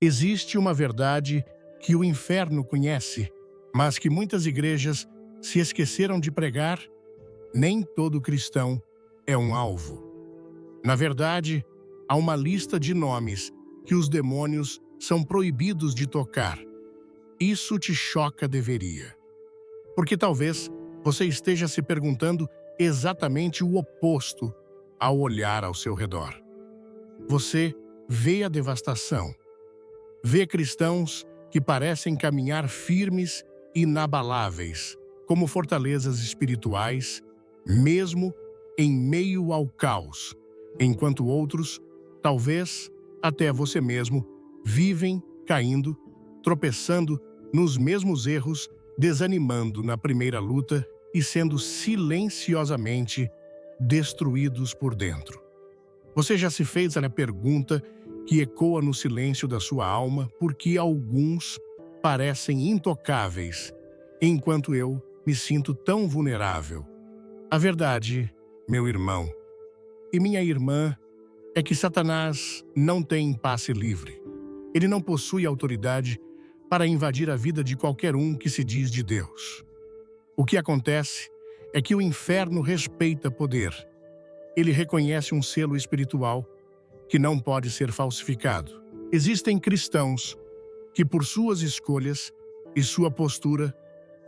Existe uma verdade que o inferno conhece, mas que muitas igrejas se esqueceram de pregar. Nem todo cristão é um alvo. Na verdade, há uma lista de nomes que os demônios são proibidos de tocar. Isso te choca, deveria. Porque talvez você esteja se perguntando exatamente o oposto ao olhar ao seu redor. Você vê a devastação. Vê cristãos que parecem caminhar firmes e inabaláveis, como fortalezas espirituais, mesmo em meio ao caos, enquanto outros, talvez até você mesmo, vivem caindo, tropeçando nos mesmos erros, desanimando na primeira luta e sendo silenciosamente destruídos por dentro. Você já se fez a pergunta que ecoa no silêncio da sua alma por que alguns parecem intocáveis, enquanto eu me sinto tão vulnerável? A verdade, meu irmão e minha irmã, é que Satanás não tem passe livre. Ele não possui autoridade para invadir a vida de qualquer um que se diz de Deus. O que acontece é que o inferno respeita poder. Ele reconhece um selo espiritual que não pode ser falsificado. Existem cristãos que, por suas escolhas e sua postura,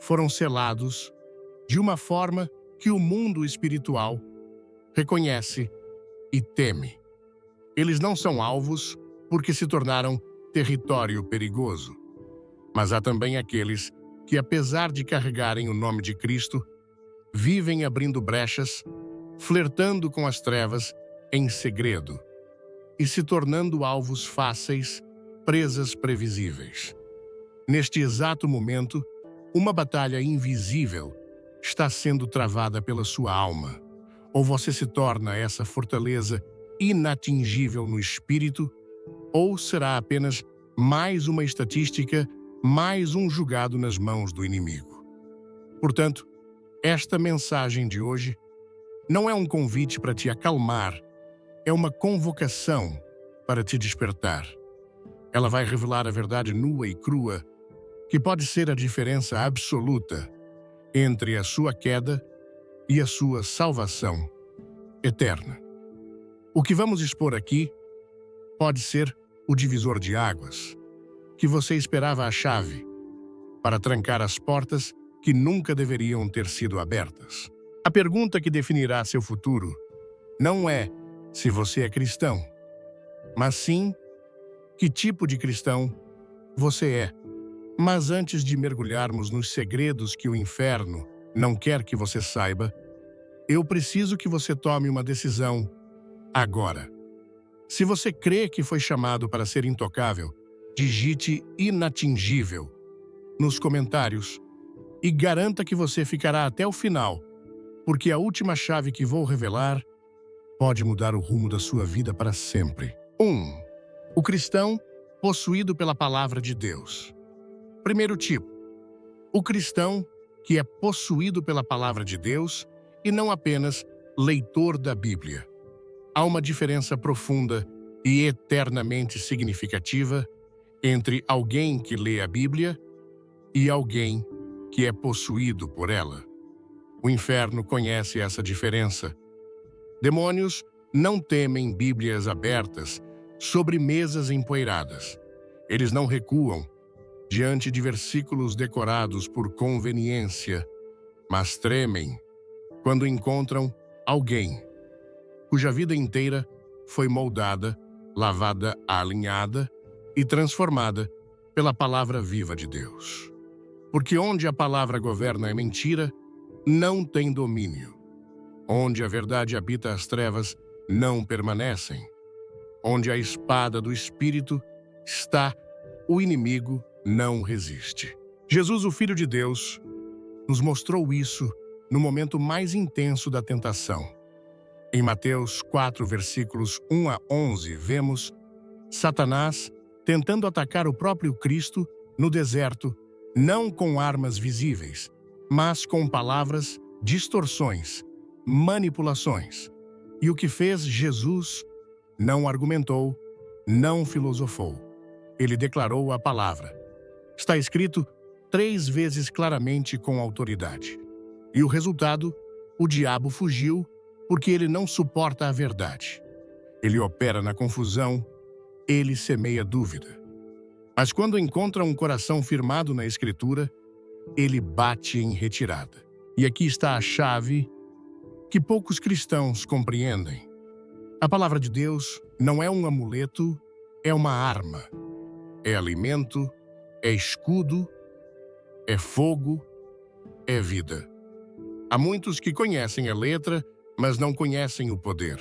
foram selados de uma forma que o mundo espiritual reconhece e teme. Eles não são alvos porque se tornaram território perigoso. Mas há também aqueles que, apesar de carregarem o nome de Cristo, vivem abrindo brechas, flertando com as trevas em segredo e se tornando alvos fáceis, presas previsíveis. Neste exato momento, uma batalha invisível está sendo travada pela sua alma, ou você se torna essa fortaleza inatingível no espírito, ou será apenas mais uma estatística, mais um julgado nas mãos do inimigo. Portanto, esta mensagem de hoje não é um convite para te acalmar, é uma convocação para te despertar. Ela vai revelar a verdade nua e crua, que pode ser a diferença absoluta entre a sua queda e a sua salvação eterna. O que vamos expor aqui pode ser o divisor de águas, que você esperava a chave para trancar as portas que nunca deveriam ter sido abertas. A pergunta que definirá seu futuro não é se você é cristão, mas sim que tipo de cristão você é. Mas antes de mergulharmos nos segredos que o inferno não quer que você saiba, eu preciso que você tome uma decisão agora. Se você crê que foi chamado para ser intocável, digite inatingível nos comentários e garanta que você ficará até o final, porque a última chave que vou revelar pode mudar o rumo da sua vida para sempre. 1. O cristão possuído pela palavra de Deus. Primeiro tipo, o cristão que é possuído pela palavra de Deus e não apenas leitor da Bíblia. Há uma diferença profunda e eternamente significativa entre alguém que lê a Bíblia e alguém que é possuído por ela. O inferno conhece essa diferença. Demônios não temem Bíblias abertas sobre mesas empoeiradas. Eles não recuam diante de versículos decorados por conveniência, mas tremem quando encontram alguém cuja vida inteira foi moldada, lavada, alinhada e transformada pela palavra viva de Deus. Porque onde a palavra governa a mentira, não tem domínio. Onde a verdade habita as trevas, não permanecem. Onde a espada do Espírito está, o inimigo não resiste. Jesus, o Filho de Deus, nos mostrou isso no momento mais intenso da tentação. Em Mateus 4, versículos 1 a 11, vemos Satanás tentando atacar o próprio Cristo no deserto, não com armas visíveis, mas com palavras, distorções, manipulações. E o que fez Jesus? Não argumentou, não filosofou. ele declarou a palavra. Está escrito 3 vezes claramente com autoridade. E o resultado? O diabo fugiu porque ele não suporta a verdade. Ele opera na confusão, ele semeia dúvida. Mas quando encontra um coração firmado na Escritura, ele bate em retirada. E aqui está a chave que poucos cristãos compreendem. A palavra de Deus não é um amuleto, é uma arma. É alimento, é escudo, é fogo, é vida. Há muitos que conhecem a letra, mas não conhecem o poder.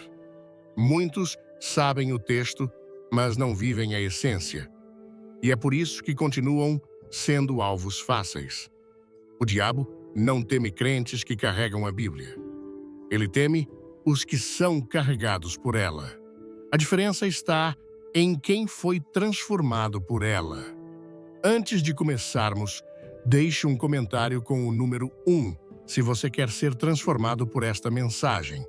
Muitos sabem o texto, mas não vivem a essência. E é por isso que continuam sendo alvos fáceis. O diabo não teme crentes que carregam a Bíblia. Ele teme os que são carregados por ela. A diferença está em quem foi transformado por ela. Antes de começarmos, deixe um comentário com o número 1, se você quer ser transformado por esta mensagem.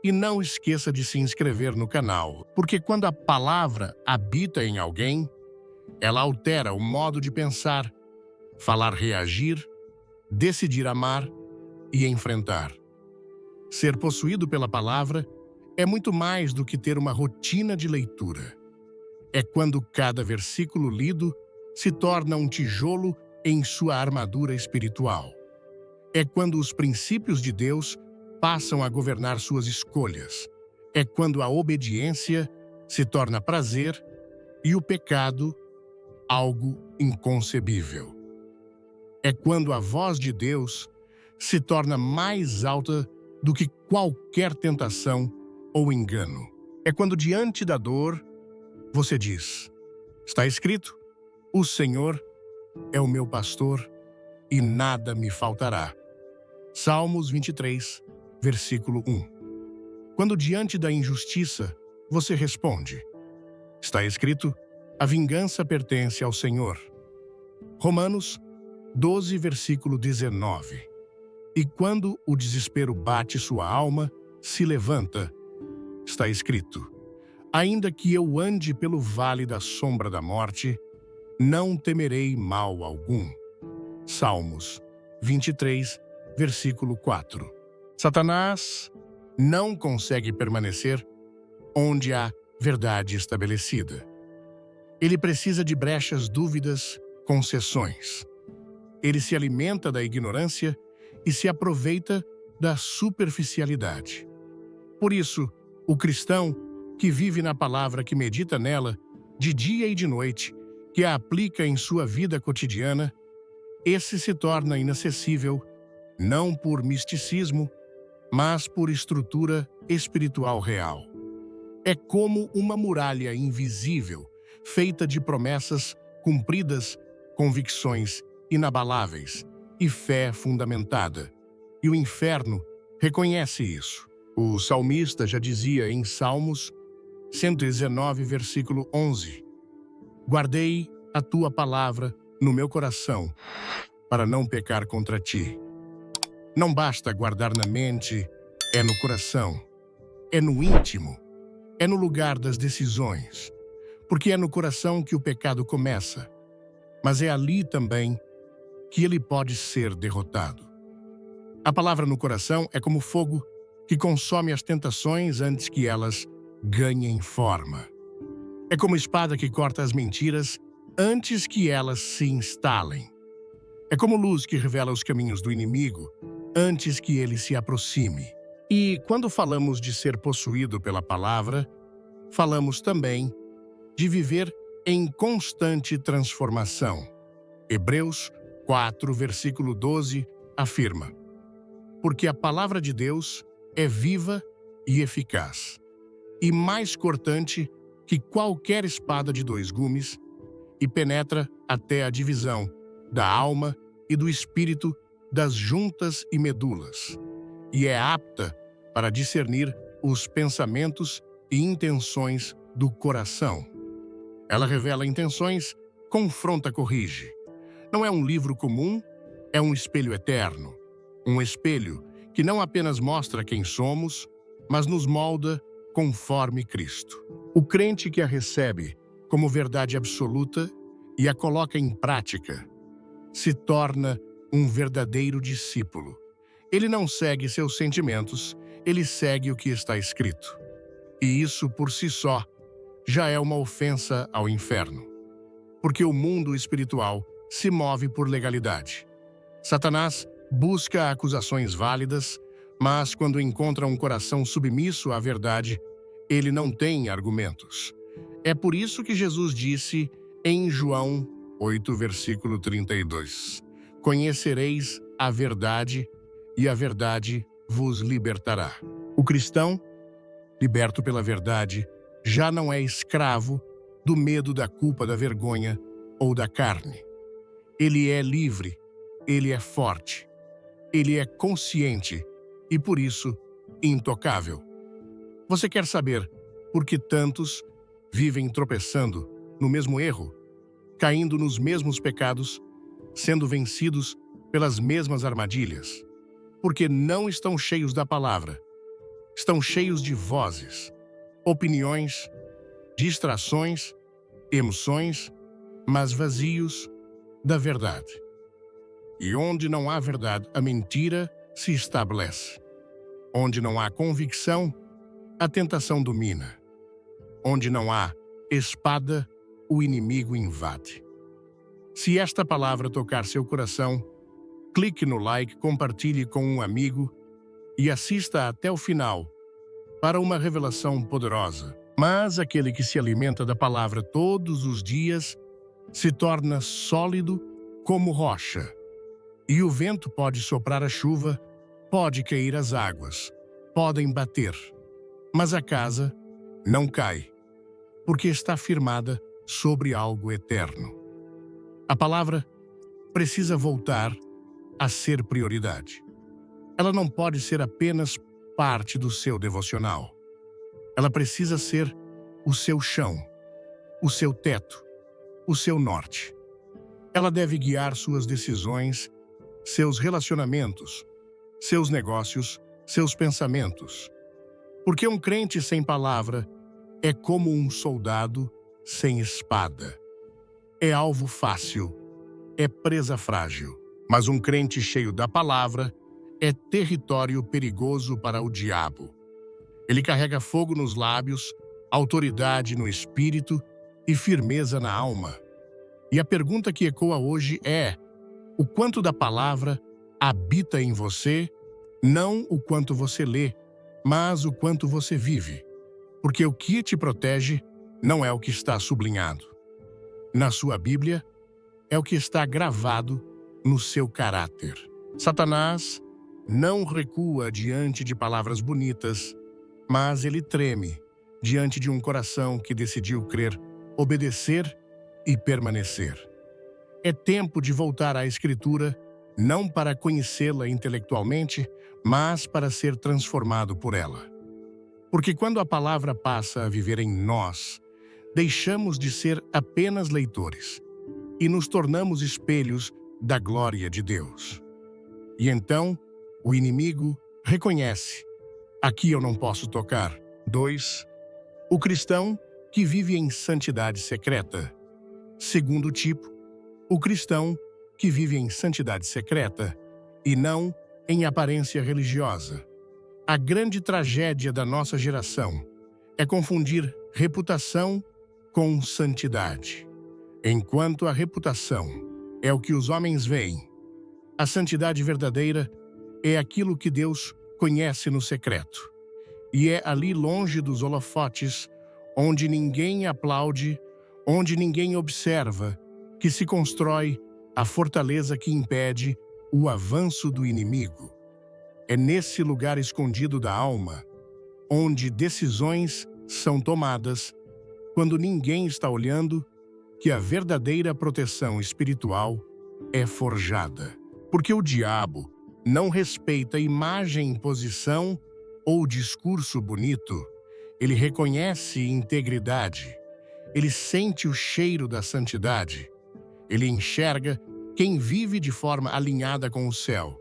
E não esqueça de se inscrever no canal, porque quando a palavra habita em alguém, ela altera o modo de pensar, falar, reagir, decidir amar e enfrentar. Ser possuído pela palavra é muito mais do que ter uma rotina de leitura. É quando cada versículo lido se torna um tijolo em sua armadura espiritual. É quando os princípios de Deus passam a governar suas escolhas. É quando a obediência se torna prazer e o pecado algo inconcebível. É quando a voz de Deus se torna mais alta do que qualquer tentação ou engano. É quando diante da dor você diz: está escrito, o Senhor é o meu pastor e nada me faltará. Salmos 23, versículo 1. Quando diante da injustiça, você responde: está escrito, a vingança pertence ao Senhor. Romanos 12, versículo 19. E quando o desespero bate sua alma, se levanta, está escrito, ainda que eu ande pelo vale da sombra da morte, não temerei mal algum. Salmos 23, versículo 4. Satanás não consegue permanecer onde há verdade estabelecida. Ele precisa de brechas, dúvidas, concessões. Ele se alimenta da ignorância e se aproveita da superficialidade. Por isso, o cristão que vive na palavra, que medita nela, de dia e de noite, que a aplica em sua vida cotidiana, esse se torna inacessível, não por misticismo, mas por estrutura espiritual real. É como uma muralha invisível, feita de promessas cumpridas, convicções inabaláveis e fé fundamentada. E o inferno reconhece isso. O salmista já dizia em Salmos 119, versículo 11, guardei a tua palavra no meu coração, para não pecar contra ti. Não basta guardar na mente, é no coração, é no íntimo, é no lugar das decisões, porque é no coração que o pecado começa, mas é ali também que ele pode ser derrotado. A palavra no coração é como fogo que consome as tentações antes que elas ganhem forma. É como espada que corta as mentiras antes que elas se instalem. É como luz que revela os caminhos do inimigo antes que ele se aproxime. E quando falamos de ser possuído pela palavra, falamos também de viver em constante transformação. Hebreus 4, versículo 12, afirma: porque a palavra de Deus é viva e eficaz, e mais cortante que qualquer espada de 2 gumes, e penetra até a divisão da alma e do espírito, das juntas e medulas, e é apta para discernir os pensamentos e intenções do coração. Ela revela intenções, confronta, corrige. Não é um livro comum, é um espelho eterno. Um espelho que não apenas mostra quem somos, mas nos molda conforme Cristo. O crente que a recebe como verdade absoluta e a coloca em prática, se torna um verdadeiro discípulo. Ele não segue seus sentimentos, ele segue o que está escrito. E isso, por si só, já é uma ofensa ao inferno. Porque o mundo espiritual se move por legalidade. Satanás busca acusações válidas, mas quando encontra um coração submisso à verdade, ele não tem argumentos. É por isso que Jesus disse em João 8, versículo 32, conhecereis a verdade e a verdade vos libertará. O cristão, liberto pela verdade, já não é escravo do medo da culpa, da vergonha ou da carne. Ele é livre, ele é forte, ele é consciente e, por isso, intocável. Você quer saber por que tantos vivem tropeçando no mesmo erro, caindo nos mesmos pecados, sendo vencidos pelas mesmas armadilhas? Porque não estão cheios da palavra, estão cheios de vozes, opiniões, distrações, emoções, mas vazios da verdade. E onde não há verdade, a mentira se estabelece. Onde não há convicção, a tentação domina. Onde não há espada, o inimigo invade. Se esta palavra tocar seu coração, clique no like, compartilhe com um amigo e assista até o final para uma revelação poderosa. Mas aquele que se alimenta da palavra todos os dias se torna sólido como rocha. E o vento pode soprar a chuva, pode cair as águas, podem bater, mas a casa não cai, porque está firmada sobre algo eterno. A palavra precisa voltar a ser prioridade. Ela não pode ser apenas parte do seu devocional. Ela precisa ser o seu chão, o seu teto, o seu norte. Ela deve guiar suas decisões, seus relacionamentos, seus negócios, seus pensamentos. Porque um crente sem palavra é como um soldado sem espada. É alvo fácil, é presa frágil. Mas um crente cheio da palavra é território perigoso para o diabo. Ele carrega fogo nos lábios, autoridade no espírito e firmeza na alma. E a pergunta que ecoa hoje é: o quanto da palavra habita em você, não o quanto você lê, mas o quanto você vive. Porque o que te protege não é o que está sublinhado na sua Bíblia, é o que está gravado no seu caráter. Satanás não recua diante de palavras bonitas, mas ele treme diante de um coração que decidiu crer, obedecer e permanecer. É tempo de voltar à Escritura, não para conhecê-la intelectualmente, mas para ser transformado por ela. Porque quando a palavra passa a viver em nós, deixamos de ser apenas leitores e nos tornamos espelhos da glória de Deus. E então, o inimigo reconhece: aqui eu não posso tocar. 2. O cristão que vive em santidade secreta. Segundo tipo, o cristão que vive em santidade secreta e não em aparência religiosa. A grande tragédia da nossa geração é confundir reputação com santidade. Enquanto a reputação é o que os homens veem, a santidade verdadeira é aquilo que Deus conhece no secreto. E é ali longe dos holofotes, onde ninguém aplaude, onde ninguém observa, que se constrói a fortaleza que impede o avanço do inimigo. É nesse lugar escondido da alma, onde decisões são tomadas, quando ninguém está olhando, que a verdadeira proteção espiritual é forjada. Porque o diabo não respeita imagem, posição ou discurso bonito. Ele reconhece integridade. Ele sente o cheiro da santidade. Ele enxerga quem vive de forma alinhada com o céu.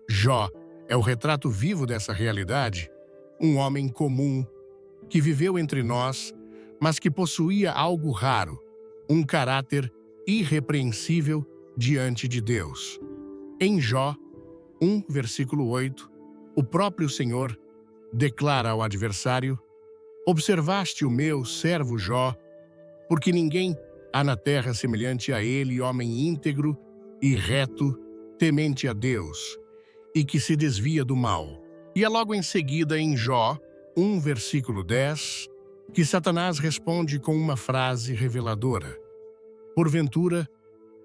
Jó é o retrato vivo dessa realidade. Um homem comum que viveu entre nós, mas que possuía algo raro, um caráter irrepreensível diante de Deus. Em Jó 1, versículo 8, o próprio Senhor declara ao adversário: observaste o meu servo Jó, porque ninguém há na terra semelhante a ele, homem íntegro e reto, temente a Deus, e que se desvia do mal. E é logo em seguida, em Jó 1, versículo 10, que Satanás responde com uma frase reveladora: porventura,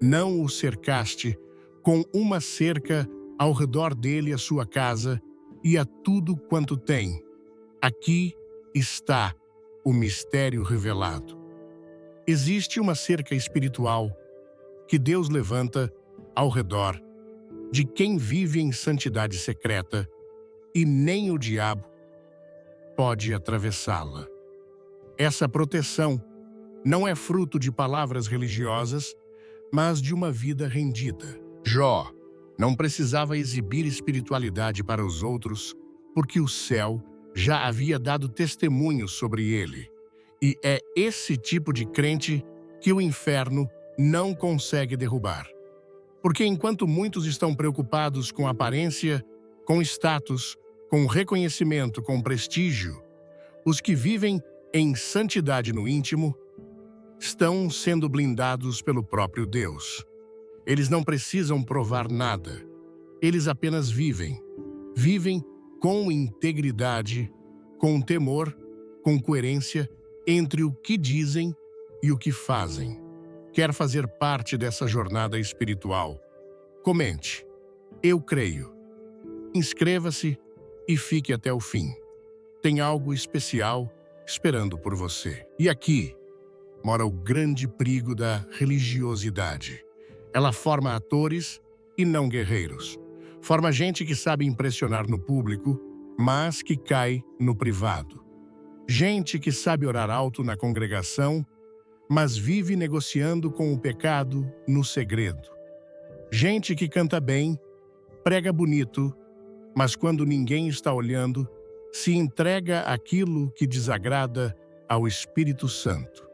não o cercaste com uma cerca ao redor dele a sua casa e a tudo quanto tem? Aqui está o mistério revelado. Existe uma cerca espiritual que Deus levanta ao redor de quem vive em santidade secreta, e nem o diabo pode atravessá-la. Essa proteção não é fruto de palavras religiosas, mas de uma vida rendida. Jó não precisava exibir espiritualidade para os outros, porque o céu já havia dado testemunho sobre ele. E é esse tipo de crente que o inferno não consegue derrubar. Porque enquanto muitos estão preocupados com aparência, com status, com reconhecimento, com prestígio, os que vivem em santidade no íntimo estão sendo blindados pelo próprio Deus. Eles não precisam provar nada. Eles apenas vivem. Vivem com integridade, com temor, com coerência entre o que dizem e o que fazem. Quer fazer parte dessa jornada espiritual? Comente: eu creio. Inscreva-se e fique até o fim. Tem algo especial esperando por você. E aqui mora o grande perigo da religiosidade. Ela forma atores e não guerreiros. Forma gente que sabe impressionar no público, mas que cai no privado. Gente que sabe orar alto na congregação, mas vive negociando com o pecado no segredo. Gente que canta bem, prega bonito, mas quando ninguém está olhando, se entrega àquilo que desagrada ao Espírito Santo.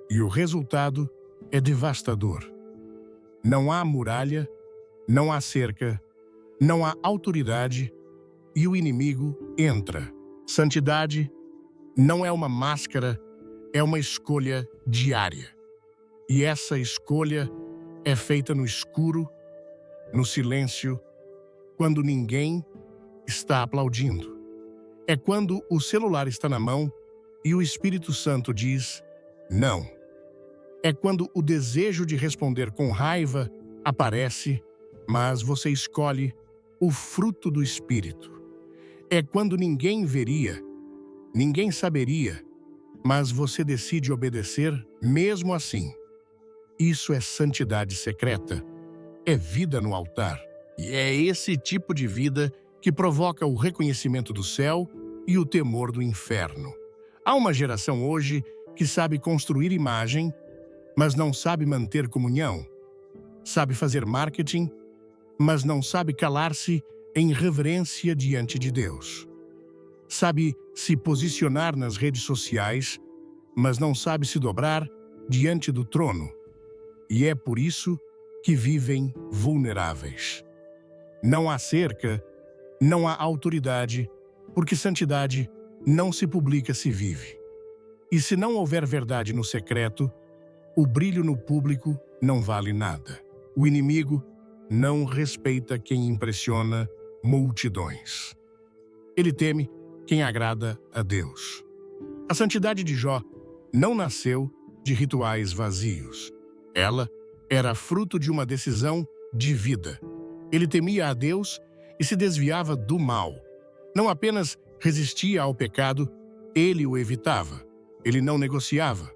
E o resultado é devastador. Não há muralha, não há cerca, não há autoridade, e o inimigo entra. Santidade não é uma máscara, é uma escolha diária. E essa escolha é feita no escuro, no silêncio, quando ninguém está aplaudindo. É quando o celular está na mão e o Espírito Santo diz não. É quando o desejo de responder com raiva aparece, mas você escolhe o fruto do Espírito. É quando ninguém veria, ninguém saberia, mas você decide obedecer mesmo assim. Isso é santidade secreta. É vida no altar. E é esse tipo de vida que provoca o reconhecimento do céu e o temor do inferno. Há uma geração hoje que sabe construir imagem, mas não sabe manter comunhão. Sabe fazer marketing, mas não sabe calar-se em reverência diante de Deus. Sabe se posicionar nas redes sociais, mas não sabe se dobrar diante do trono. E é por isso que vivem vulneráveis. Não há cerca, não há autoridade, porque santidade não se publica, se vive. E se não houver verdade no secreto, o brilho no público não vale nada. O inimigo não respeita quem impressiona multidões. Ele teme quem agrada a Deus. A santidade de Jó não nasceu de rituais vazios. Ela era fruto de uma decisão de vida. Ele temia a Deus e se desviava do mal. Não apenas resistia ao pecado, ele o evitava. Ele não negociava.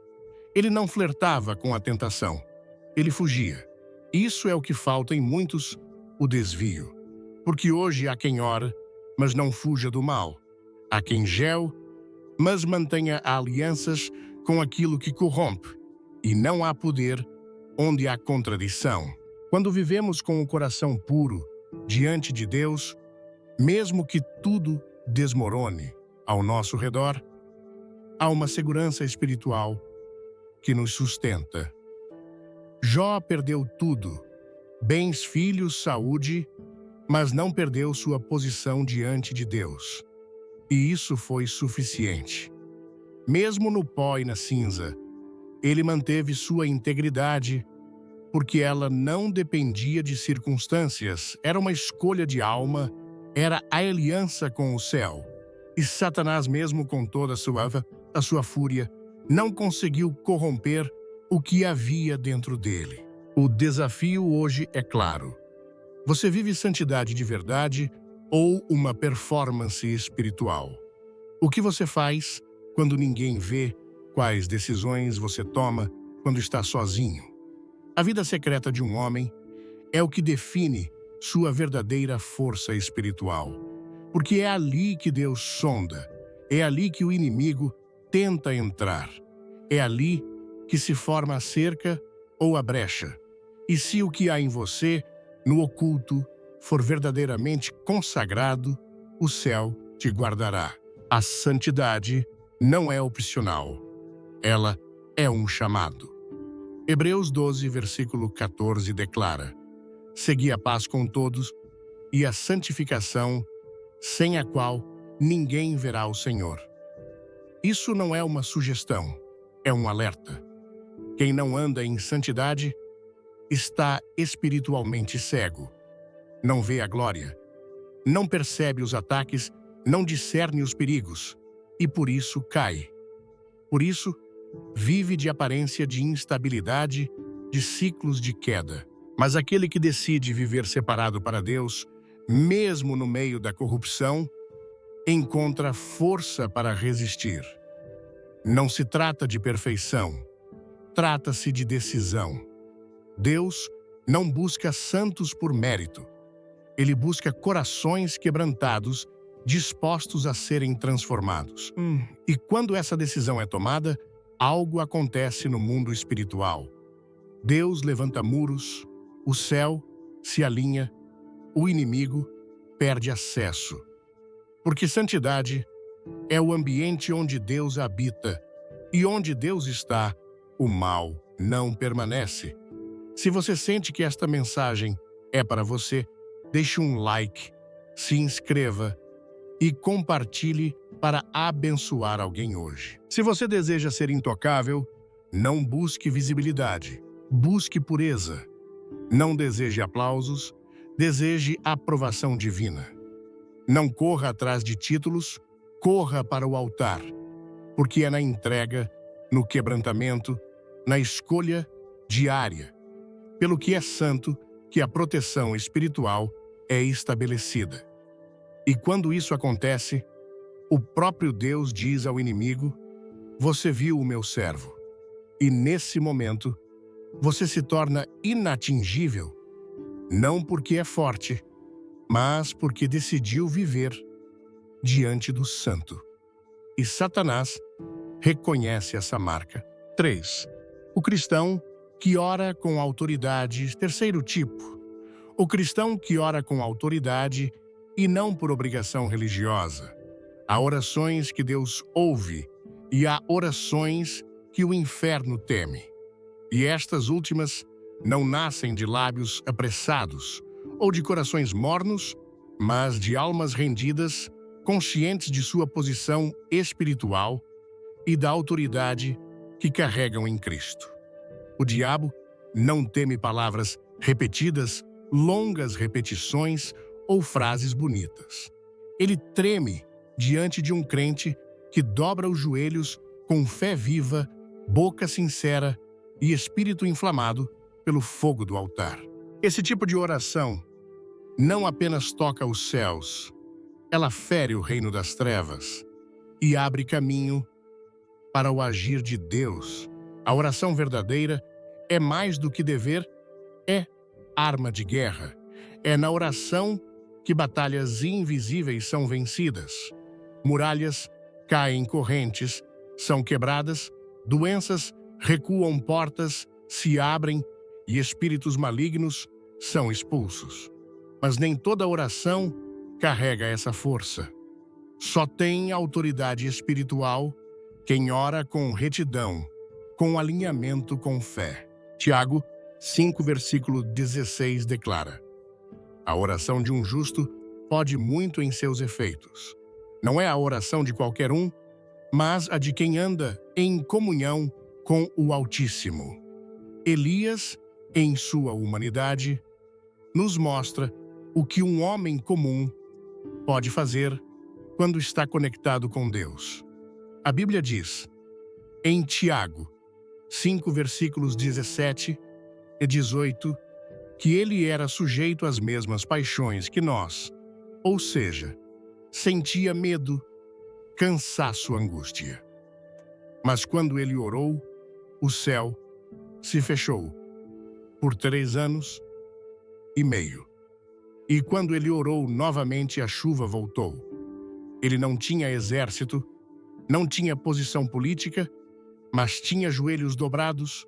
Ele não flertava com a tentação. Ele fugia. Isso é o que falta em muitos, o desvio. Porque hoje há quem ora, mas não fuja do mal. Há quem gel, mas mantenha alianças com aquilo que corrompe. E não há poder onde há contradição. Quando vivemos com o coração puro diante de Deus, mesmo que tudo desmorone ao nosso redor, há uma segurança espiritual que nos sustenta. Jó perdeu tudo, bens, filhos, saúde, mas não perdeu sua posição diante de Deus. E isso foi suficiente. Mesmo no pó e na cinza, ele manteve sua integridade, porque ela não dependia de circunstâncias, era uma escolha de alma, era a aliança com o céu. E Satanás, mesmo com toda a sua fúria, não conseguiu corromper o que havia dentro dele. O desafio hoje é claro. Você vive santidade de verdade ou uma performance espiritual? O que você faz quando ninguém vê? Quais decisões você toma quando está sozinho? A vida secreta de um homem é o que define sua verdadeira força espiritual. Porque é ali que Deus sonda, é ali que o inimigo tenta entrar, é ali que se forma a cerca ou a brecha. E se o que há em você, no oculto, for verdadeiramente consagrado, o céu te guardará. A santidade não é opcional, ela é um chamado. Hebreus 12, versículo 14 declara: segui a paz com todos e a santificação, sem a qual ninguém verá o Senhor. Isso não é uma sugestão, é um alerta. Quem não anda em santidade está espiritualmente cego. Não vê a glória, não percebe os ataques, não discerne os perigos e por isso cai. Por isso, vive de aparência de instabilidade, de ciclos de queda. Mas aquele que decide viver separado para Deus, mesmo no meio da corrupção, encontra força para resistir. Não se trata de perfeição, trata-se de decisão. Deus não busca santos por mérito. Ele busca corações quebrantados, dispostos a serem transformados. E quando essa decisão é tomada, algo acontece no mundo espiritual. Deus levanta muros, o céu se alinha, o inimigo perde acesso. Porque santidade é o ambiente onde Deus habita, e onde Deus está, o mal não permanece. Se você sente que esta mensagem é para você, deixe um like, se inscreva e compartilhe para abençoar alguém hoje. Se você deseja ser intocável, não busque visibilidade, busque pureza. Não deseje aplausos, deseje aprovação divina. Não corra atrás de títulos, corra para o altar, porque é na entrega, no quebrantamento, na escolha diária, pelo que é santo, que a proteção espiritual é estabelecida. E quando isso acontece, o próprio Deus diz ao inimigo: você viu o meu servo. E nesse momento, você se torna inatingível, não porque é forte, mas porque decidiu viver diante do santo. E Satanás reconhece essa marca. 3. O cristão que ora com autoridade. Terceiro tipo. O cristão que ora com autoridade e não por obrigação religiosa. Há orações que Deus ouve e há orações que o inferno teme. E estas últimas não nascem de lábios apressados ou de corações mornos, mas de almas rendidas, conscientes de sua posição espiritual e da autoridade que carregam em Cristo. O diabo não teme palavras repetidas, longas repetições ou frases bonitas. Ele treme diante de um crente que dobra os joelhos com fé viva, boca sincera e espírito inflamado pelo fogo do altar. Esse tipo de oração não apenas toca os céus, ela fere o reino das trevas e abre caminho para o agir de Deus. A oração verdadeira é mais do que dever, é arma de guerra. É na oração que batalhas invisíveis são vencidas. Muralhas caem, correntes são quebradas, doenças recuam, portas se abrem e espíritos malignos são expulsos. Mas nem toda oração carrega essa força. Só tem autoridade espiritual quem ora com retidão, com alinhamento com fé. Tiago 5, versículo 16 declara: a oração de um justo pode muito em seus efeitos. Não é a oração de qualquer um, mas a de quem anda em comunhão com o Altíssimo. Elias, em sua humanidade, nos mostra o que um homem comum pode fazer quando está conectado com Deus. A Bíblia diz, em Tiago 5, versículos 17 e 18, que ele era sujeito às mesmas paixões que nós, ou seja, sentia medo, cansaço, angústia. Mas quando ele orou, o céu se fechou por 3 anos e meio. E quando ele orou novamente, a chuva voltou. Ele não tinha exército, não tinha posição política, mas tinha joelhos dobrados,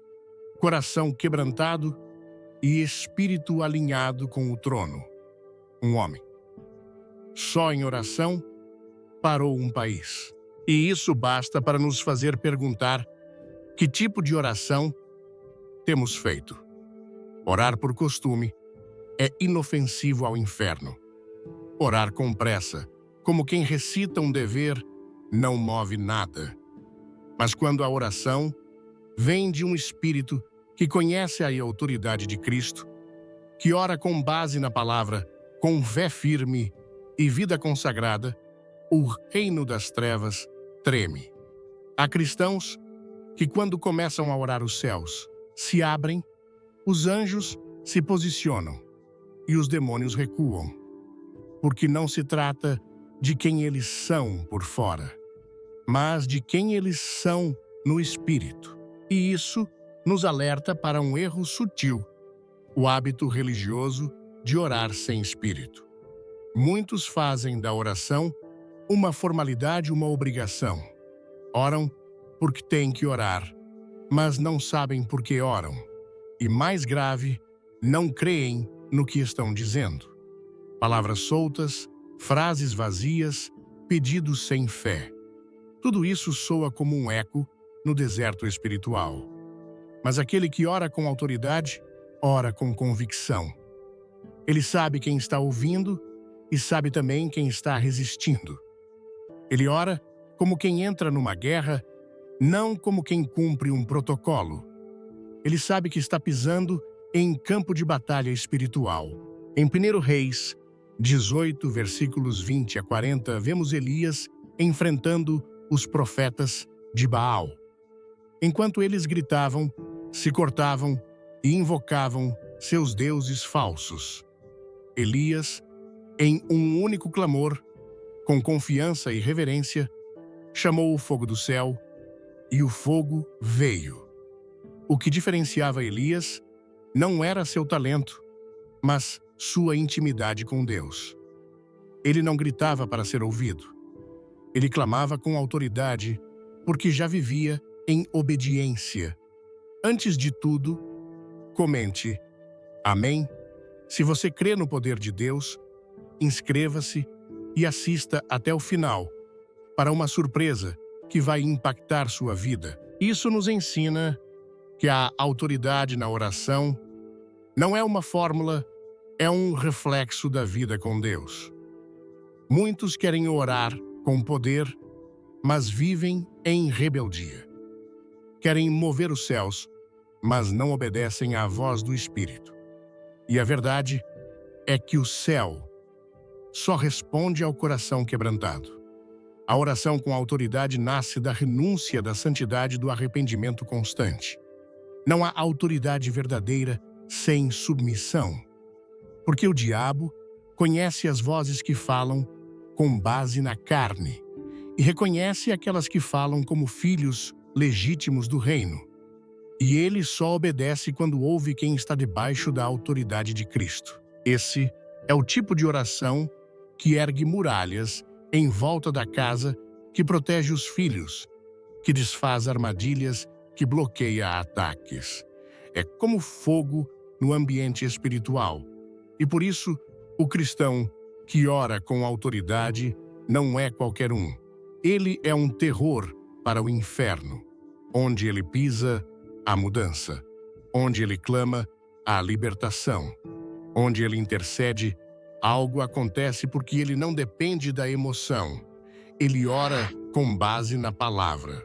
coração quebrantado e espírito alinhado com o trono. Um homem. Só em oração parou um país. E isso basta para nos fazer perguntar que tipo de oração temos feito. Orar por costume é inofensivo ao inferno. Orar com pressa, como quem recita um dever, não move nada. Mas quando a oração vem de um espírito que conhece a autoridade de Cristo, que ora com base na palavra, com fé firme e vida consagrada, o reino das trevas treme. Há cristãos que, quando começam a orar, os céus se abrem, os anjos se posicionam e os demônios recuam, porque não se trata de quem eles são por fora, mas de quem eles são no espírito. E isso nos alerta para um erro sutil, o hábito religioso de orar sem espírito. Muitos fazem da oração uma formalidade, uma obrigação. Oram porque têm que orar, mas não sabem por que oram. E mais grave, não creem no que estão dizendo. Palavras soltas, frases vazias, pedidos sem fé. Tudo isso soa como um eco no deserto espiritual. Mas aquele que ora com autoridade, ora com convicção. Ele sabe quem está ouvindo e sabe também quem está resistindo. Ele ora como quem entra numa guerra, não como quem cumpre um protocolo. Ele sabe que está pisando em campo de batalha espiritual. Em 1 Reis 18, versículos 20 a 40, vemos Elias enfrentando os profetas de Baal. Enquanto eles gritavam, se cortavam e invocavam seus deuses falsos, Elias, em um único clamor, com confiança e reverência, chamou o fogo do céu, e o fogo veio. O que diferenciava Elias não era seu talento, mas sua intimidade com Deus. Ele não gritava para ser ouvido. Ele clamava com autoridade, porque já vivia em obediência. Antes de tudo, comente amém. Se você crê no poder de Deus, inscreva-se e assista até o final para uma surpresa que vai impactar sua vida. Isso nos ensina que a autoridade na oração não é uma fórmula, é um reflexo da vida com Deus. Muitos querem orar com poder, mas vivem em rebeldia. Querem mover os céus, mas não obedecem à voz do Espírito. E a verdade é que o céu só responde ao coração quebrantado. A oração com autoridade nasce da renúncia da santidade, do arrependimento constante. Não há autoridade verdadeira sem submissão, porque o diabo conhece as vozes que falam com base na carne e reconhece aquelas que falam como filhos legítimos do reino. E ele só obedece quando ouve quem está debaixo da autoridade de Cristo. Esse é o tipo de oração que ergue muralhas em volta da casa, que protege os filhos, que desfaz armadilhas, que bloqueia ataques. É como fogo no ambiente espiritual. E por isso, o cristão que ora com autoridade não é qualquer um. Ele é um terror para o inferno. Onde ele pisa, há mudança. Onde ele clama, há libertação. Onde ele intercede, algo acontece porque ele não depende da emoção. Ele ora com base na palavra.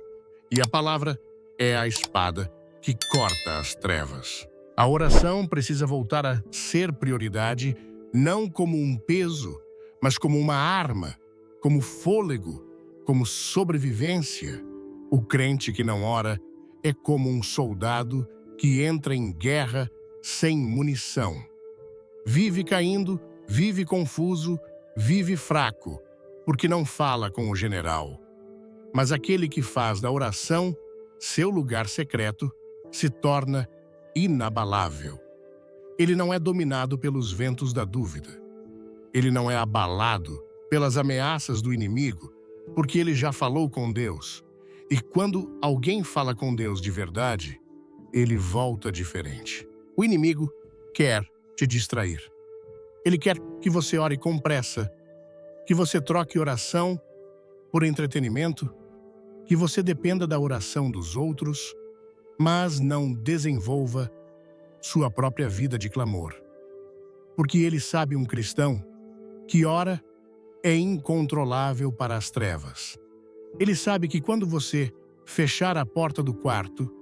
E a palavra é a espada que corta as trevas. A oração precisa voltar a ser prioridade, não como um peso, mas como uma arma, como fôlego, como sobrevivência. O crente que não ora é como um soldado que entra em guerra sem munição. Vive caindo, vive confuso, vive fraco, porque não fala com o general. Mas aquele que faz da oração seu lugar secreto se torna inabalável. Ele não é dominado pelos ventos da dúvida. Ele não é abalado pelas ameaças do inimigo, porque ele já falou com Deus. E quando alguém fala com Deus de verdade, ele volta diferente. O inimigo quer te distrair. Ele quer que você ore com pressa, que você troque oração por entretenimento, que você dependa da oração dos outros, mas não desenvolva sua própria vida de clamor. Porque ele sabe, um cristão que ora é incontrolável para as trevas. Ele sabe que quando você fechar a porta do quarto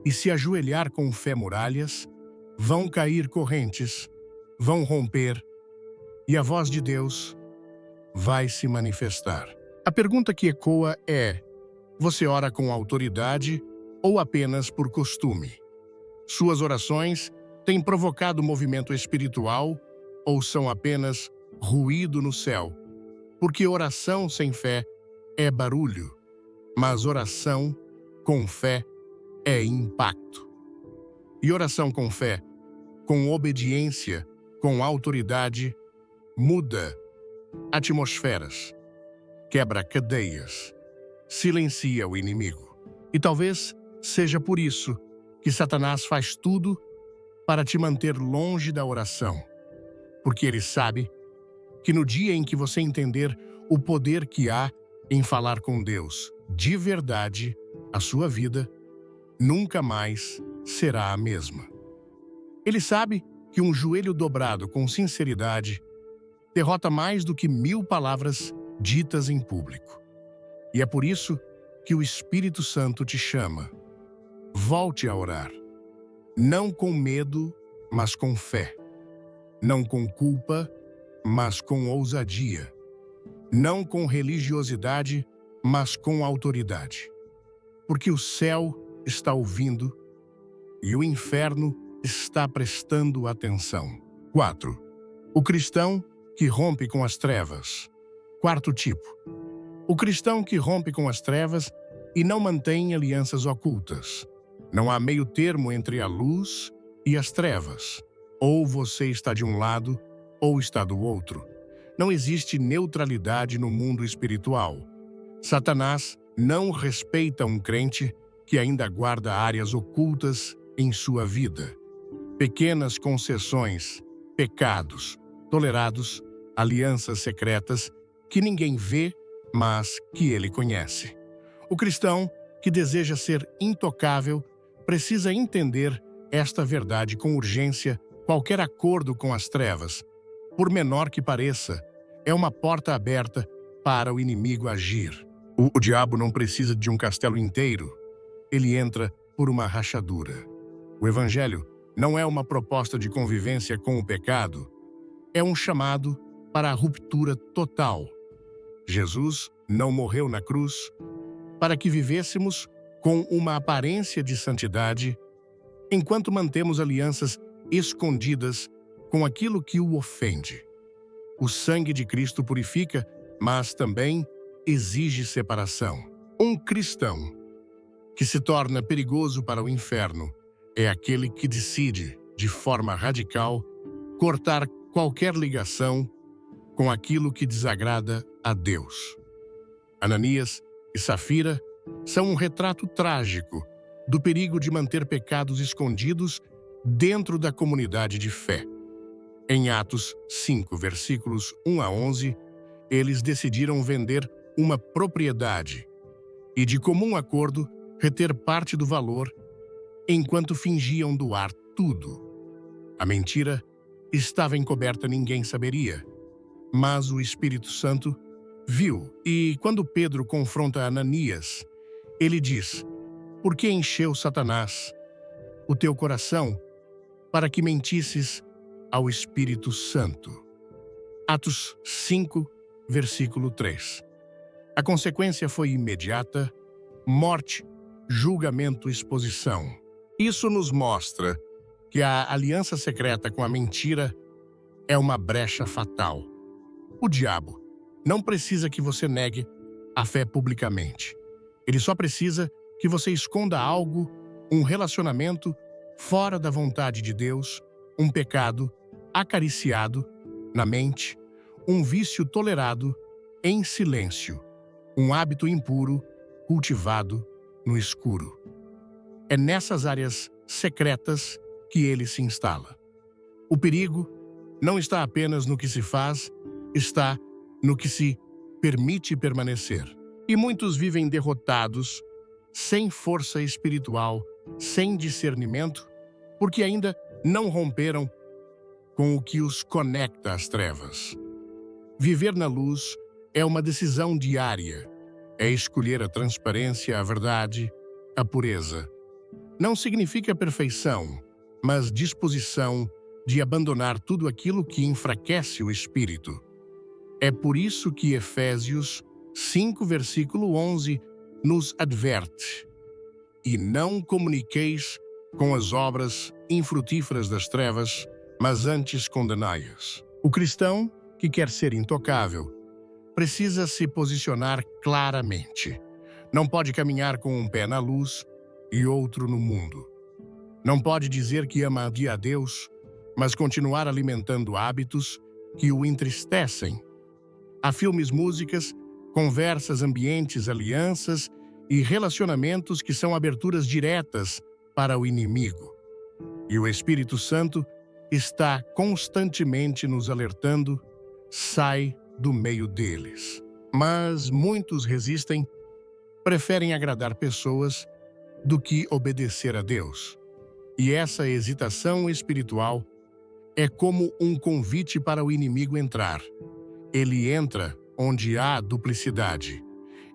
e se ajoelhar com fé muralhas, vão cair correntes, vão romper, e a voz de Deus vai se manifestar. A pergunta que ecoa é: você ora com autoridade ou apenas por costume? Suas orações têm provocado movimento espiritual ou são apenas ruído no céu? Porque oração sem fé é barulho, mas oração com fé é impacto. E oração com fé, com obediência, com autoridade, muda atmosferas, quebra cadeias, silencia o inimigo. E talvez seja por isso que Satanás faz tudo para te manter longe da oração. Porque ele sabe que no dia em que você entender o poder que há em falar com Deus de verdade, a sua vida nunca mais será a mesma. Ele sabe que um joelho dobrado com sinceridade derrota mais do que 1000 palavras ditas em público. E é por isso que o Espírito Santo te chama. Volte a orar. Não com medo, mas com fé. Não com culpa, mas com ousadia. Não com religiosidade, mas com autoridade. Porque o céu está ouvindo e o inferno está prestando atenção. 4. O cristão que rompe com as trevas. Quarto tipo. O cristão que rompe com as trevas e não mantém alianças ocultas. Não há meio termo entre a luz e as trevas. Ou você está de um lado, ou está do outro. Não existe neutralidade no mundo espiritual. Satanás não respeita um crente que ainda guarda áreas ocultas em sua vida. Pequenas concessões, pecados, tolerados, alianças secretas que ninguém vê, mas que ele conhece. O cristão que deseja ser intocável precisa entender esta verdade com urgência. Qualquer acordo com as trevas, por menor que pareça, é uma porta aberta para o inimigo agir. O diabo não precisa de um castelo inteiro. Ele entra por uma rachadura. O Evangelho não é uma proposta de convivência com o pecado. É um chamado para a ruptura total. Jesus não morreu na cruz para que vivêssemos com uma aparência de santidade, enquanto mantemos alianças escondidas com aquilo que o ofende. O sangue de Cristo purifica, mas também exige separação. Um cristão que se torna perigoso para o inferno é aquele que decide, de forma radical, cortar qualquer ligação com aquilo que desagrada a Deus. Ananias e Safira são um retrato trágico do perigo de manter pecados escondidos dentro da comunidade de fé. Em Atos 5, versículos 1 a 11, eles decidiram vender uma propriedade e, de comum acordo, reter parte do valor, enquanto fingiam doar tudo. A mentira estava encoberta, ninguém saberia, mas o Espírito Santo viu, e quando Pedro confronta Ananias, ele diz: por que encheu Satanás o teu coração para que mentisses ao Espírito Santo? Atos 5, versículo 3. A consequência foi imediata: morte, julgamento, exposição. Isso nos mostra que a aliança secreta com a mentira é uma brecha fatal. O diabo não precisa que você negue a fé publicamente. Ele só precisa que você esconda algo, um relacionamento fora da vontade de Deus, um pecado acariciado na mente, um vício tolerado em silêncio, um hábito impuro cultivado no escuro. É nessas áreas secretas que ele se instala. O perigo não está apenas no que se faz, está no que se permite permanecer. E muitos vivem derrotados, sem força espiritual, sem discernimento, porque ainda não romperam com o que os conecta às trevas. Viver na luz é uma decisão diária. É escolher a transparência, a verdade, a pureza. Não significa perfeição, mas disposição de abandonar tudo aquilo que enfraquece o espírito. É por isso que Efésios 5, versículo 11, nos adverte: e não comuniqueis com as obras infrutíferas das trevas, mas antes condenai-as. O cristão, que quer ser intocável, precisa se posicionar claramente. Não pode caminhar com um pé na luz e outro no mundo. Não pode dizer que ama a Deus, mas continuar alimentando hábitos que o entristecem. Há filmes, músicas, conversas, ambientes, alianças e relacionamentos que são aberturas diretas para o inimigo. E o Espírito Santo está constantemente nos alertando: sai do meio deles. Mas muitos resistem, preferem agradar pessoas do que obedecer a Deus. E essa hesitação espiritual é como um convite para o inimigo entrar. Ele entra onde há duplicidade.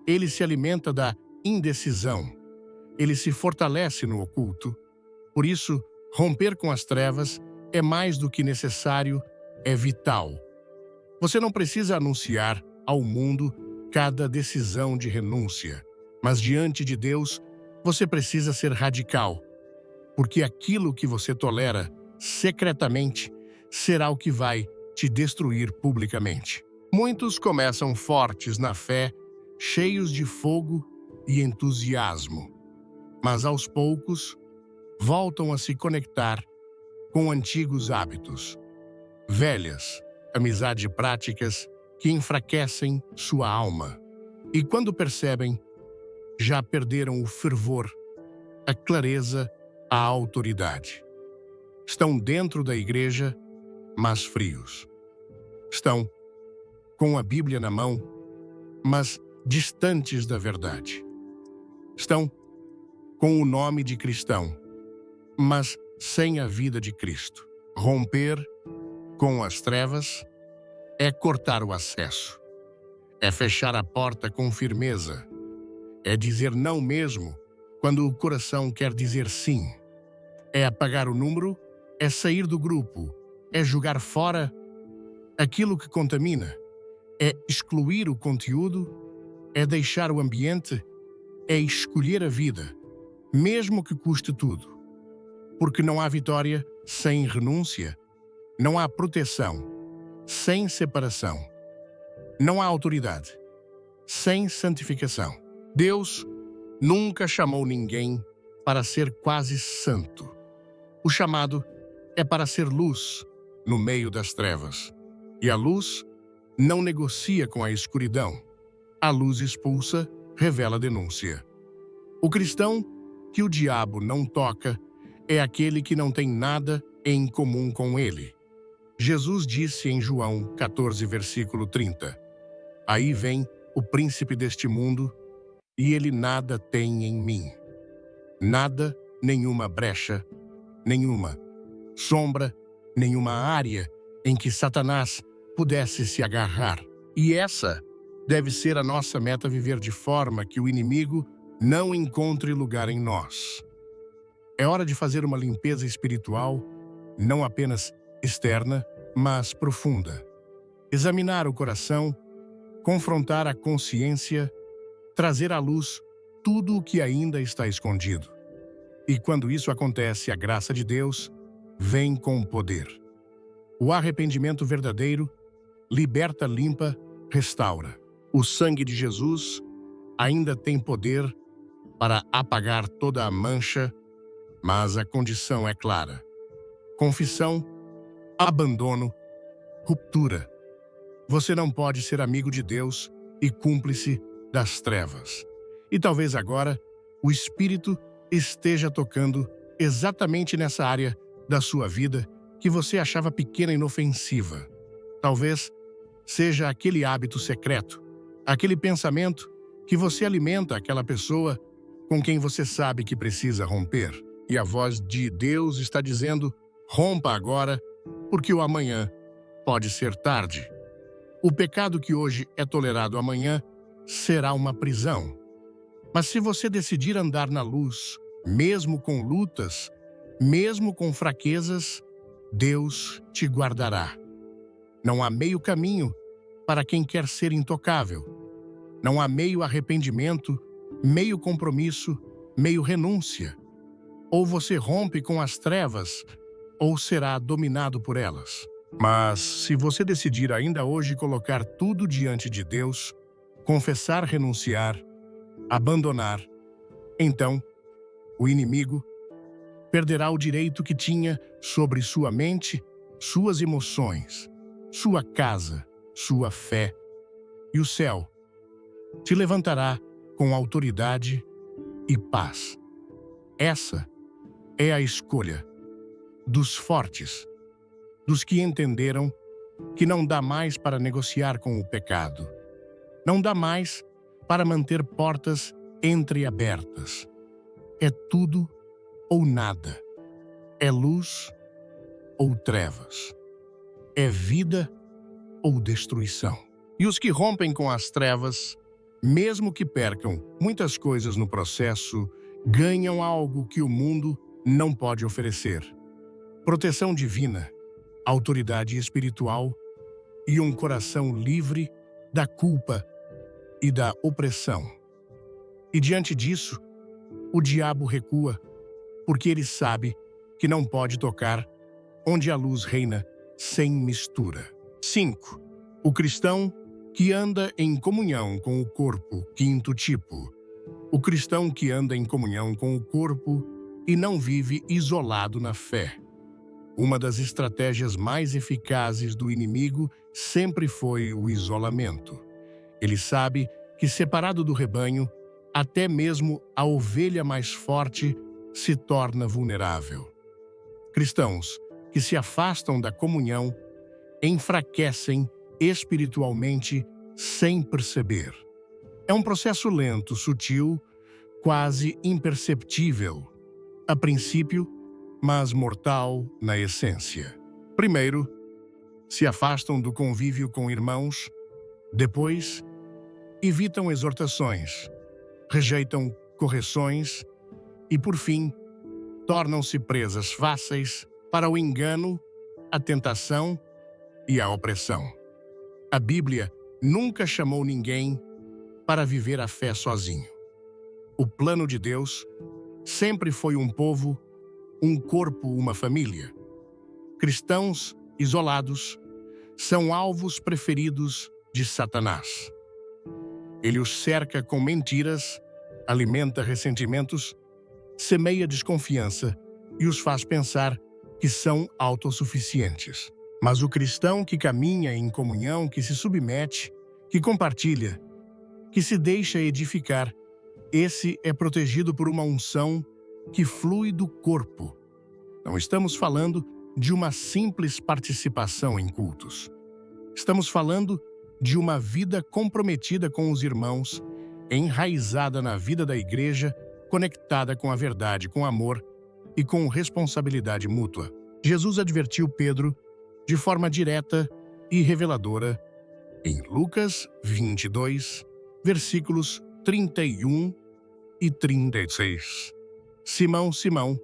Ele se alimenta da indecisão. Ele se fortalece no oculto. Por isso, romper com as trevas é mais do que necessário, é vital. Você não precisa anunciar ao mundo cada decisão de renúncia, mas diante de Deus, você precisa ser radical, porque aquilo que você tolera secretamente será o que vai te destruir publicamente. Muitos começam fortes na fé, cheios de fogo e entusiasmo, mas aos poucos voltam a se conectar com antigos hábitos, velhas amizades práticas que enfraquecem sua alma. E quando percebem, já perderam o fervor, a clareza, a autoridade. Estão dentro da igreja, mas frios. Estão com a Bíblia na mão, mas distantes da verdade. Estão com o nome de cristão, mas sem a vida de Cristo. Romper com as trevas é cortar o acesso, é fechar a porta com firmeza, é dizer não mesmo quando o coração quer dizer sim, é apagar o número, é sair do grupo, é jogar fora aquilo que contamina, é excluir o conteúdo, é deixar o ambiente, é escolher a vida, mesmo que custe tudo. Porque não há vitória sem renúncia, não há proteção sem separação, não há autoridade sem santificação. Deus nunca chamou ninguém para ser quase santo. O chamado é para ser luz no meio das trevas. E a luz não negocia com a escuridão. A luz expulsa, revela a denúncia. O cristão que o diabo não toca é aquele que não tem nada em comum com ele. Jesus disse em João 14, versículo 30, aí vem o príncipe deste mundo e ele nada tem em mim. Nada, nenhuma brecha, nenhuma sombra, nenhuma área em que Satanás pudesse se agarrar. E essa deve ser a nossa meta: viver de forma que o inimigo não encontre lugar em nós. É hora de fazer uma limpeza espiritual, não apenas externa, mas profunda. Examinar o coração, confrontar a consciência, trazer à luz tudo o que ainda está escondido. E quando isso acontece, a graça de Deus vem com poder. O arrependimento verdadeiro liberta, limpa, restaura. O sangue de Jesus ainda tem poder para apagar toda a mancha, mas a condição é clara: confissão, abandono, ruptura. Você não pode ser amigo de Deus e cúmplice das trevas. E talvez agora o Espírito esteja tocando exatamente nessa área da sua vida que você achava pequena e inofensiva. Talvez seja aquele hábito secreto, aquele pensamento que você alimenta aquela pessoa com quem você sabe que precisa romper. E a voz de Deus está dizendo: rompa agora, porque o amanhã pode ser tarde. O pecado que hoje é tolerado amanhã será uma prisão. Mas se você decidir andar na luz, mesmo com lutas, mesmo com fraquezas, Deus te guardará. Não há meio caminho para quem quer ser intocável. Não há meio arrependimento, meio compromisso, meio renúncia. Ou você rompe com as trevas, ou será dominado por elas. Mas, se você decidir ainda hoje colocar tudo diante de Deus, confessar, renunciar, abandonar, então o inimigo perderá o direito que tinha sobre sua mente, suas emoções, sua casa, sua fé, e o céu te levantará com autoridade e paz. Essa é a escolha dos fortes, dos que entenderam que não dá mais para negociar com o pecado. Não dá mais para manter portas entreabertas. É tudo ou nada. É luz ou trevas. É vida ou destruição. E os que rompem com as trevas, mesmo que percam muitas coisas no processo, ganham algo que o mundo não pode oferecer: proteção divina, autoridade espiritual e um coração livre da culpa e da opressão. E diante disso, o diabo recua, porque ele sabe que não pode tocar onde a luz reina sem mistura. 5. O cristão que anda em comunhão com o corpo, quinto tipo. O cristão que anda em comunhão com o corpo e não vive isolado na fé. Uma das estratégias mais eficazes do inimigo sempre foi o isolamento. Ele sabe que, separado do rebanho, até mesmo a ovelha mais forte se torna vulnerável. Cristãos que se afastam da comunhão enfraquecem espiritualmente sem perceber. É um processo lento, sutil, quase imperceptível, a princípio, mas mortal na essência. Primeiro, se afastam do convívio com irmãos. Depois, evitam exortações, rejeitam correções e, por fim, tornam-se presas fáceis para o engano, a tentação e a opressão. A Bíblia nunca chamou ninguém para viver a fé sozinho. O plano de Deus sempre foi um povo, um corpo, uma família. Cristãos isolados são alvos preferidos de Satanás. Ele os cerca com mentiras, alimenta ressentimentos, semeia desconfiança e os faz pensar que são autossuficientes. Mas o cristão que caminha em comunhão, que se submete, que compartilha, que se deixa edificar, esse é protegido por uma unção que flui do corpo. Não estamos falando de uma simples participação em cultos. Estamos falando de uma vida comprometida com os irmãos enraizada na vida da igreja, conectada com a verdade, com amor e com responsabilidade mútua. Jesus advertiu Pedro de forma direta e reveladora em Lucas 22, versículos 31 e 36. Simão, Simão,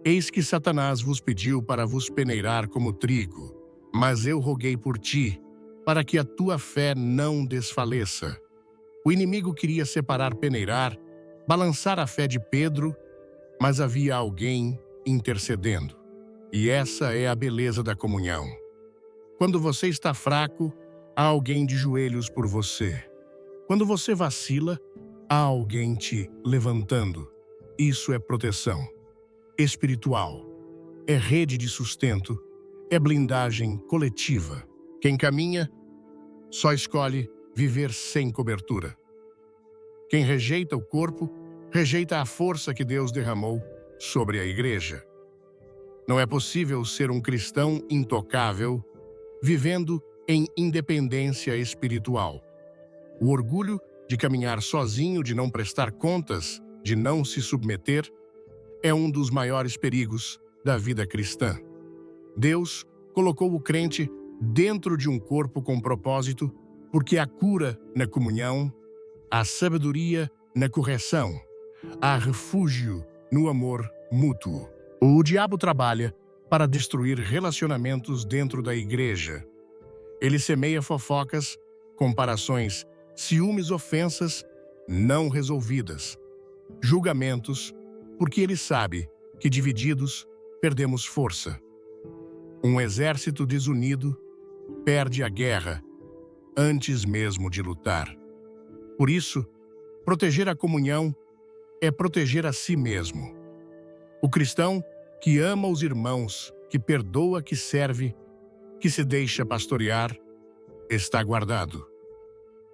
eis que Satanás vos pediu para vos peneirar como trigo, mas eu roguei por ti, para que a tua fé não desfaleça. O inimigo queria peneirar, balançar a fé de Pedro, mas havia alguém intercedendo. E essa é a beleza da comunhão. Quando você está fraco, há alguém de joelhos por você. Quando você vacila, há alguém te levantando. Isso é proteção espiritual. É rede de sustento. É blindagem coletiva. Quem caminha só escolhe viver sem cobertura. Quem rejeita o corpo, rejeita a força que Deus derramou sobre a igreja. Não é possível ser um cristão intocável, vivendo em independência espiritual. O orgulho de caminhar sozinho, de não prestar contas, de não se submeter, é um dos maiores perigos da vida cristã. Deus colocou o crente dentro de um corpo com propósito, porque há cura na comunhão, há sabedoria na correção, há refúgio no amor mútuo. O diabo trabalha para destruir relacionamentos dentro da igreja. Ele semeia fofocas, comparações, ciúmes, ofensas não resolvidas, julgamentos, porque ele sabe que divididos perdemos força. Um exército desunido perde a guerra antes mesmo de lutar. Por isso, proteger a comunhão é proteger a si mesmo. O cristão que ama os irmãos, que perdoa, que serve, que se deixa pastorear, está guardado.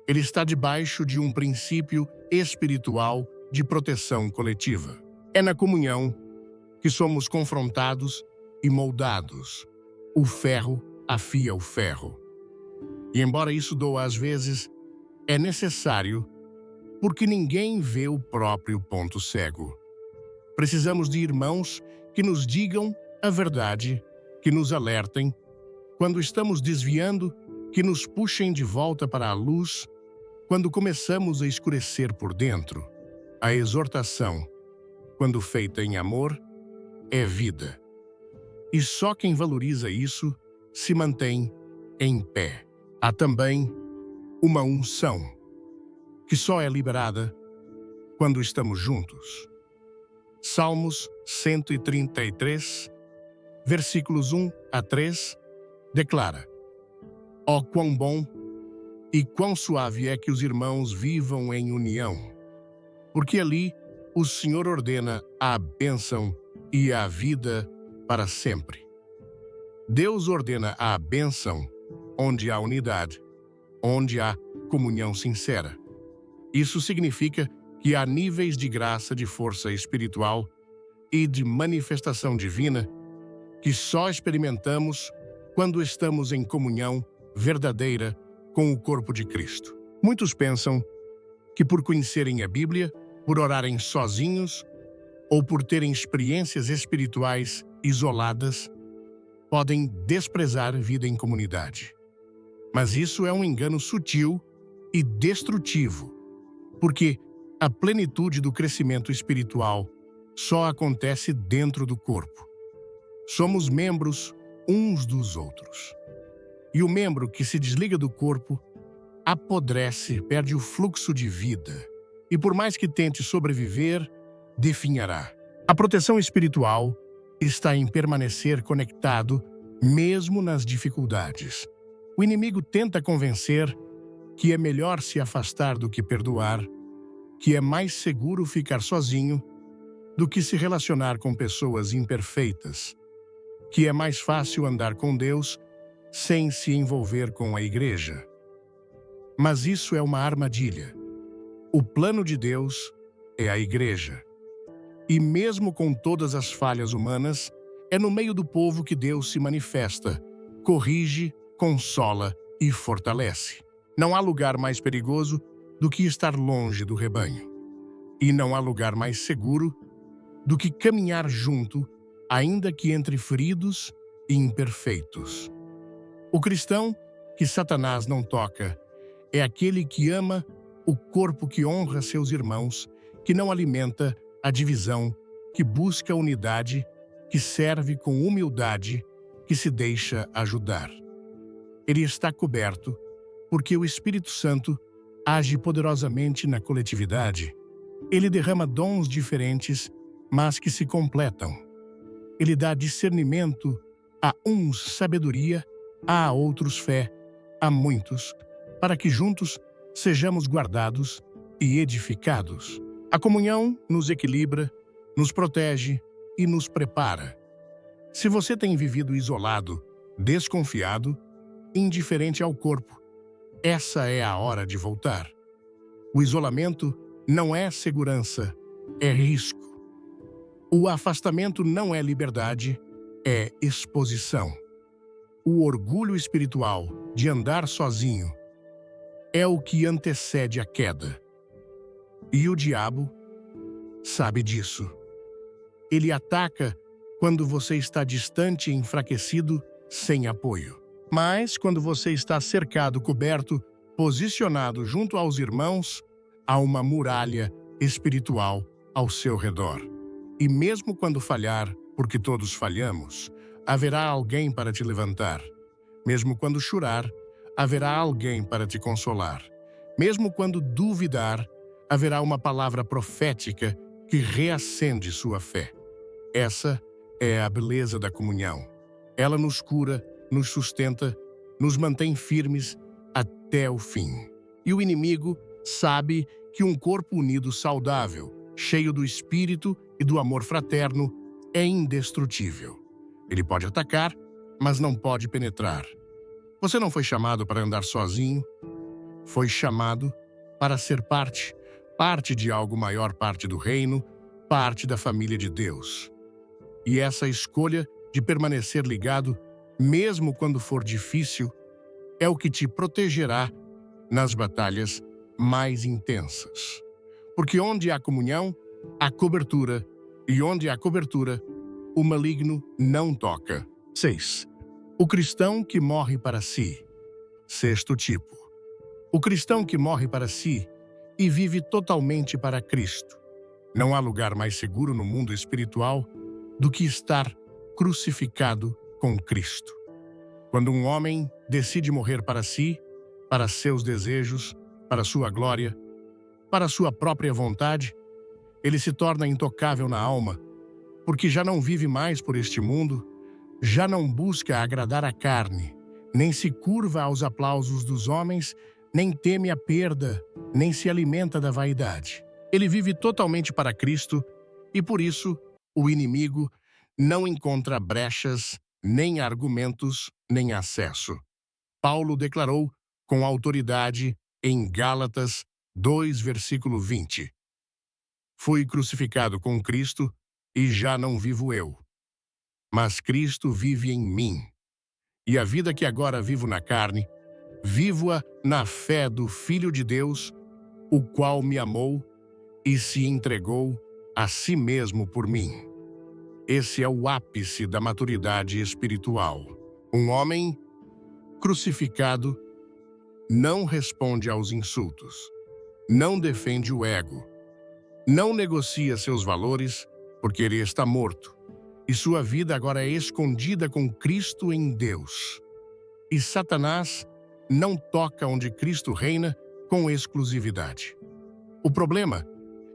Ele está debaixo de um princípio espiritual de proteção coletiva. É na comunhão que somos confrontados e moldados. O ferro afia o ferro. E embora isso doa às vezes, é necessário porque ninguém vê o próprio ponto cego. Precisamos de irmãos que nos digam a verdade, que nos alertem quando estamos desviando, que nos puxem de volta para a luz quando começamos a escurecer por dentro. A exortação, quando feita em amor, é vida. E só quem valoriza isso se mantém em pé. Há também uma unção, que só é liberada quando estamos juntos. Salmos 133, versículos 1 a 3, declara: Ó quão bom e quão suave é que os irmãos vivam em união, porque ali o Senhor ordena a bênção e a vida para sempre. Deus ordena a bênção onde há unidade, onde há comunhão sincera. Isso significa que há níveis de graça, de força espiritual e de manifestação divina que só experimentamos quando estamos em comunhão verdadeira com o corpo de Cristo. Muitos pensam que por conhecerem a Bíblia, por orarem sozinhos ou por terem experiências espirituais isoladas, podem desprezar a vida em comunidade. Mas isso é um engano sutil e destrutivo, porque a plenitude do crescimento espiritual só acontece dentro do corpo. Somos membros uns dos outros. E o membro que se desliga do corpo apodrece, perde o fluxo de vida. E por mais que tente sobreviver, definhará. A proteção espiritual está em permanecer conectado mesmo nas dificuldades. O inimigo tenta convencer que é melhor se afastar do que perdoar, que é mais seguro ficar sozinho do que se relacionar com pessoas imperfeitas, que é mais fácil andar com Deus sem se envolver com a igreja. Mas isso é uma armadilha. O plano de Deus é a igreja. E mesmo com todas as falhas humanas, é no meio do povo que Deus se manifesta, corrige, consola e fortalece. Não há lugar mais perigoso do que estar longe do rebanho. E não há lugar mais seguro do que caminhar junto, ainda que entre feridos e imperfeitos. O cristão que Satanás não toca é aquele que ama o corpo, que honra seus irmãos, que não alimenta a divisão, que busca a unidade, que serve com humildade, que se deixa ajudar. Ele está coberto porque o Espírito Santo age poderosamente na coletividade. Ele derrama dons diferentes, mas que se completam. Ele dá discernimento, a uns sabedoria, a outros fé, a muitos, para que juntos sejamos guardados e edificados. A comunhão nos equilibra, nos protege e nos prepara. Se você tem vivido isolado, desconfiado, indiferente ao corpo, essa é a hora de voltar. O isolamento não é segurança, é risco. O afastamento não é liberdade, é exposição. O orgulho espiritual de andar sozinho é o que antecede a queda. E o diabo sabe disso. Ele ataca quando você está distante, enfraquecido, sem apoio. Mas quando você está cercado, coberto, posicionado junto aos irmãos, há uma muralha espiritual ao seu redor. E mesmo quando falhar, porque todos falhamos, haverá alguém para te levantar. Mesmo quando chorar, haverá alguém para te consolar. Mesmo quando duvidar, haverá uma palavra profética que reacende sua fé. Essa é a beleza da comunhão. Ela nos cura, nos sustenta, nos mantém firmes até o fim. E o inimigo sabe que um corpo unido, saudável, cheio do Espírito e do amor fraterno, é indestrutível. Ele pode atacar, mas não pode penetrar. Você não foi chamado para andar sozinho, foi chamado para ser parte de algo maior, parte do reino, parte da família de Deus. E essa escolha de permanecer ligado, mesmo quando for difícil, é o que te protegerá nas batalhas mais intensas. Porque onde há comunhão, há cobertura, e onde há cobertura, o maligno não toca. 6. O cristão que morre para si. Sexto tipo. O cristão que morre para si e vive totalmente para Cristo. Não há lugar mais seguro no mundo espiritual do que estar crucificado com Cristo. Quando um homem decide morrer para si, para seus desejos, para sua glória, para sua própria vontade, ele se torna intocável na alma, porque já não vive mais por este mundo, já não busca agradar a carne, nem se curva aos aplausos dos homens, nem teme a perda, nem se alimenta da vaidade. Ele vive totalmente para Cristo e, por isso, o inimigo não encontra brechas, nem argumentos, nem acesso. Paulo declarou com autoridade em Gálatas 2, versículo 20. Fui crucificado com Cristo e já não vivo eu, mas Cristo vive em mim. E a vida que agora vivo na carne, vivo-a na fé do Filho de Deus, o qual me amou e se entregou a si mesmo por mim. Esse é o ápice da maturidade espiritual. Um homem crucificado não responde aos insultos, não defende o ego, não negocia seus valores, porque ele está morto, e sua vida agora é escondida com Cristo em Deus. E Satanás não toca onde Cristo reina com exclusividade. O problema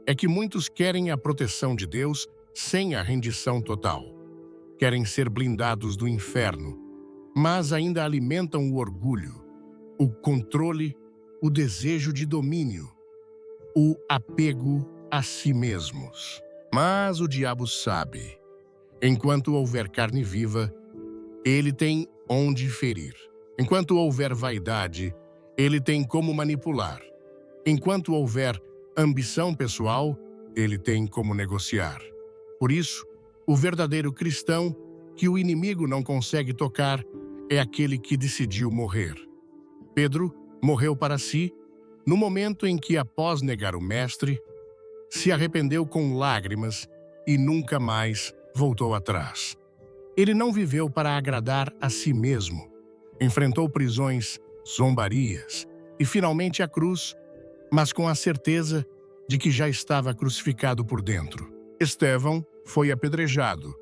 é que muitos querem a proteção de Deus sem a rendição total. Querem ser blindados do inferno, mas ainda alimentam o orgulho, o controle, o desejo de domínio, o apego a si mesmos. Mas o diabo sabe, enquanto houver carne viva, ele tem onde ferir. Enquanto houver vaidade, ele tem como manipular. Enquanto houver ambição pessoal, ele tem como negociar. Por isso, o verdadeiro cristão que o inimigo não consegue tocar é aquele que decidiu morrer. Pedro morreu para si, no momento em que, após negar o Mestre, se arrependeu com lágrimas e nunca mais voltou atrás. Ele não viveu para agradar a si mesmo. Enfrentou prisões, zombarias e finalmente a cruz, mas com a certeza de que já estava crucificado por dentro. Estevão foi apedrejado,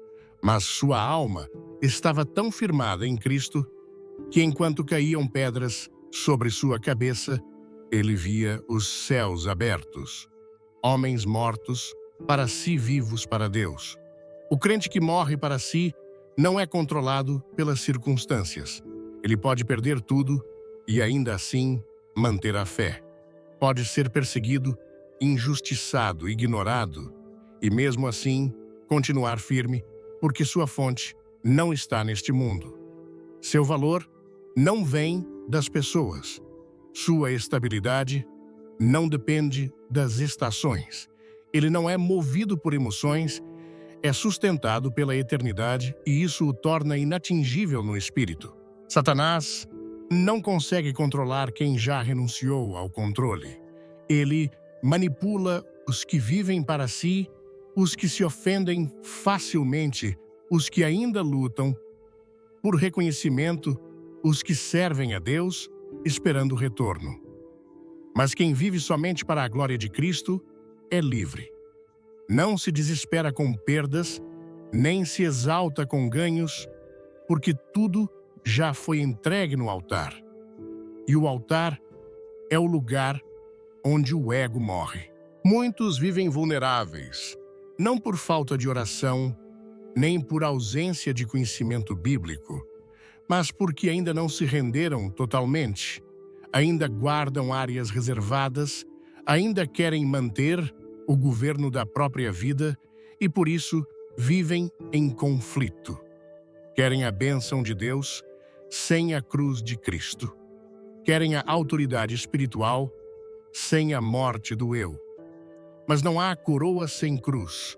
mas sua alma estava tão firmada em Cristo que, enquanto caíam pedras sobre sua cabeça, ele via os céus abertos, homens mortos para si, vivos para Deus. O crente que morre para si não é controlado pelas circunstâncias. Ele pode perder tudo e ainda assim manter a fé. Pode ser perseguido, injustiçado, ignorado e mesmo assim continuar firme, porque sua fonte não está neste mundo. Seu valor não vem das pessoas. Sua estabilidade não depende das estações. Ele não é movido por emoções, é sustentado pela eternidade e isso o torna inatingível no espírito. Satanás não consegue controlar quem já renunciou ao controle. Ele manipula os que vivem para si, os que se ofendem facilmente, os que ainda lutam por reconhecimento, os que servem a Deus, esperando o retorno. Mas quem vive somente para a glória de Cristo é livre. Não se desespera com perdas, nem se exalta com ganhos, porque tudo já foi entregue no altar. E o altar é o lugar onde o ego morre. Muitos vivem vulneráveis, não por falta de oração, nem por ausência de conhecimento bíblico, mas porque ainda não se renderam totalmente, ainda guardam áreas reservadas, ainda querem manter o governo da própria vida e, por isso, vivem em conflito. Querem a bênção de Deus sem a cruz de Cristo. Querem a autoridade espiritual sem a morte do eu. Mas não há coroa sem cruz.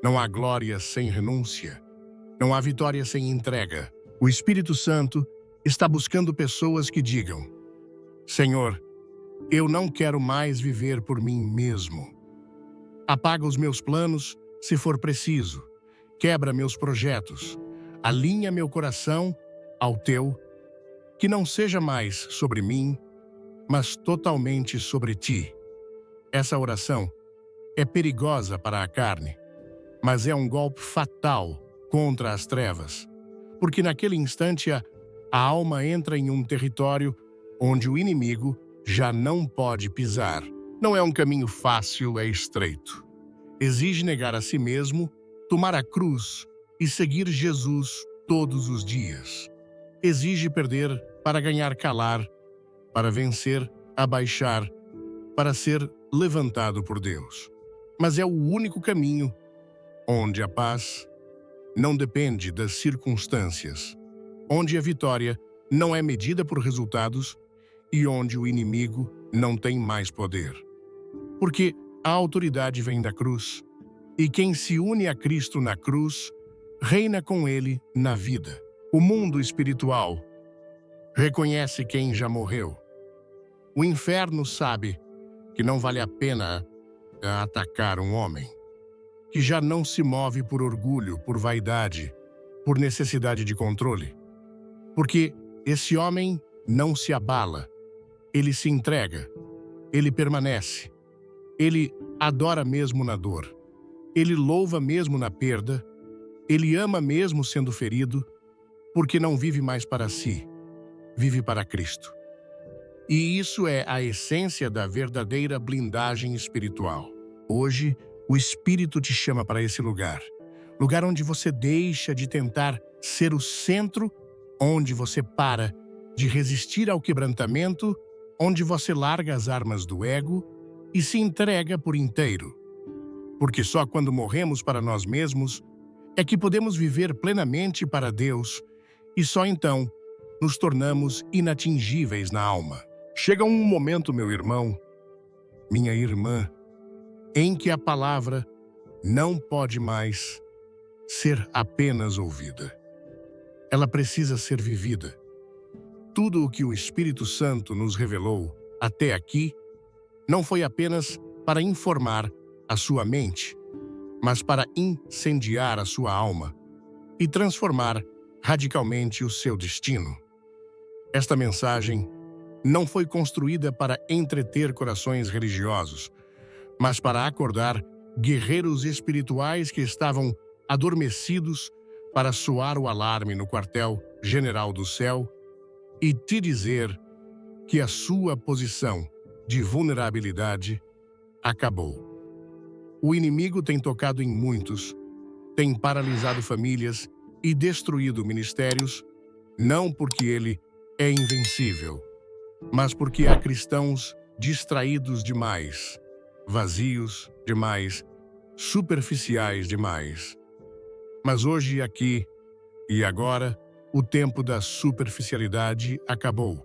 Não há glória sem renúncia. Não há vitória sem entrega. O Espírito Santo está buscando pessoas que digam: Senhor, eu não quero mais viver por mim mesmo. Apaga os meus planos, se for preciso. Quebra meus projetos. Alinha meu coração ao teu, que não seja mais sobre mim, mas totalmente sobre ti. Essa oração é perigosa para a carne, mas é um golpe fatal contra as trevas, porque naquele instante a alma entra em um território onde o inimigo já não pode pisar. Não é um caminho fácil, é estreito. Exige negar a si mesmo, tomar a cruz e seguir Jesus todos os dias. Exige perder para ganhar calar, para vencer, abaixar, para ser levantado por Deus. Mas é o único caminho onde a paz não depende das circunstâncias, onde a vitória não é medida por resultados e onde o inimigo não tem mais poder. Porque a autoridade vem da cruz, e quem se une a Cristo na cruz, reina com ele na vida. O mundo espiritual reconhece quem já morreu. O inferno sabe que não vale a pena atacar um homem, que já não se move por orgulho, por vaidade, por necessidade de controle. Porque esse homem não se abala, ele se entrega, ele permanece, ele adora mesmo na dor, ele louva mesmo na perda, ele ama mesmo sendo ferido, porque não vive mais para si, vive para Cristo. E isso é a essência da verdadeira blindagem espiritual. Hoje, o Espírito te chama para esse lugar. Lugar onde você deixa de tentar ser o centro, onde você para de resistir ao quebrantamento, onde você larga as armas do ego e se entrega por inteiro. Porque só quando morremos para nós mesmos é que podemos viver plenamente para Deus e só então nos tornamos inatingíveis na alma. Chega um momento, meu irmão, minha irmã, em que a palavra não pode mais ser apenas ouvida. Ela precisa ser vivida. Tudo o que o Espírito Santo nos revelou até aqui não foi apenas para informar a sua mente, mas para incendiar a sua alma e transformar radicalmente o seu destino. Esta mensagem não foi construída para entreter corações religiosos, mas para acordar guerreiros espirituais que estavam adormecidos, para soar o alarme no quartel-general do céu e te dizer que a sua posição de vulnerabilidade acabou. O inimigo tem tocado em muitos, tem paralisado famílias e destruído ministérios, não porque ele é invencível, mas porque há cristãos distraídos demais, vazios demais, superficiais demais. Mas hoje, aqui e agora, o tempo da superficialidade acabou.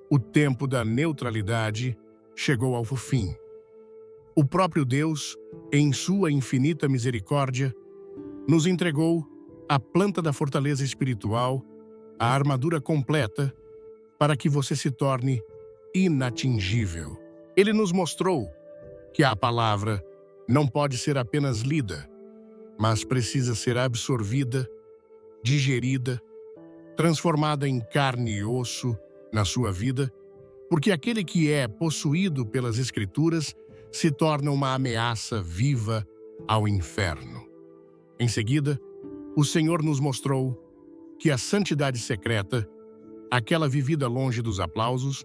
O tempo da neutralidade chegou ao fim. O próprio Deus, em sua infinita misericórdia, nos entregou a planta da fortaleza espiritual, a armadura completa, para que você se torne inatingível. Ele nos mostrou que a palavra não pode ser apenas lida, mas precisa ser absorvida, digerida, transformada em carne e osso na sua vida, porque aquele que é possuído pelas Escrituras se torna uma ameaça viva ao inferno. Em seguida, o Senhor nos mostrou que a santidade secreta, aquela vivida longe dos aplausos,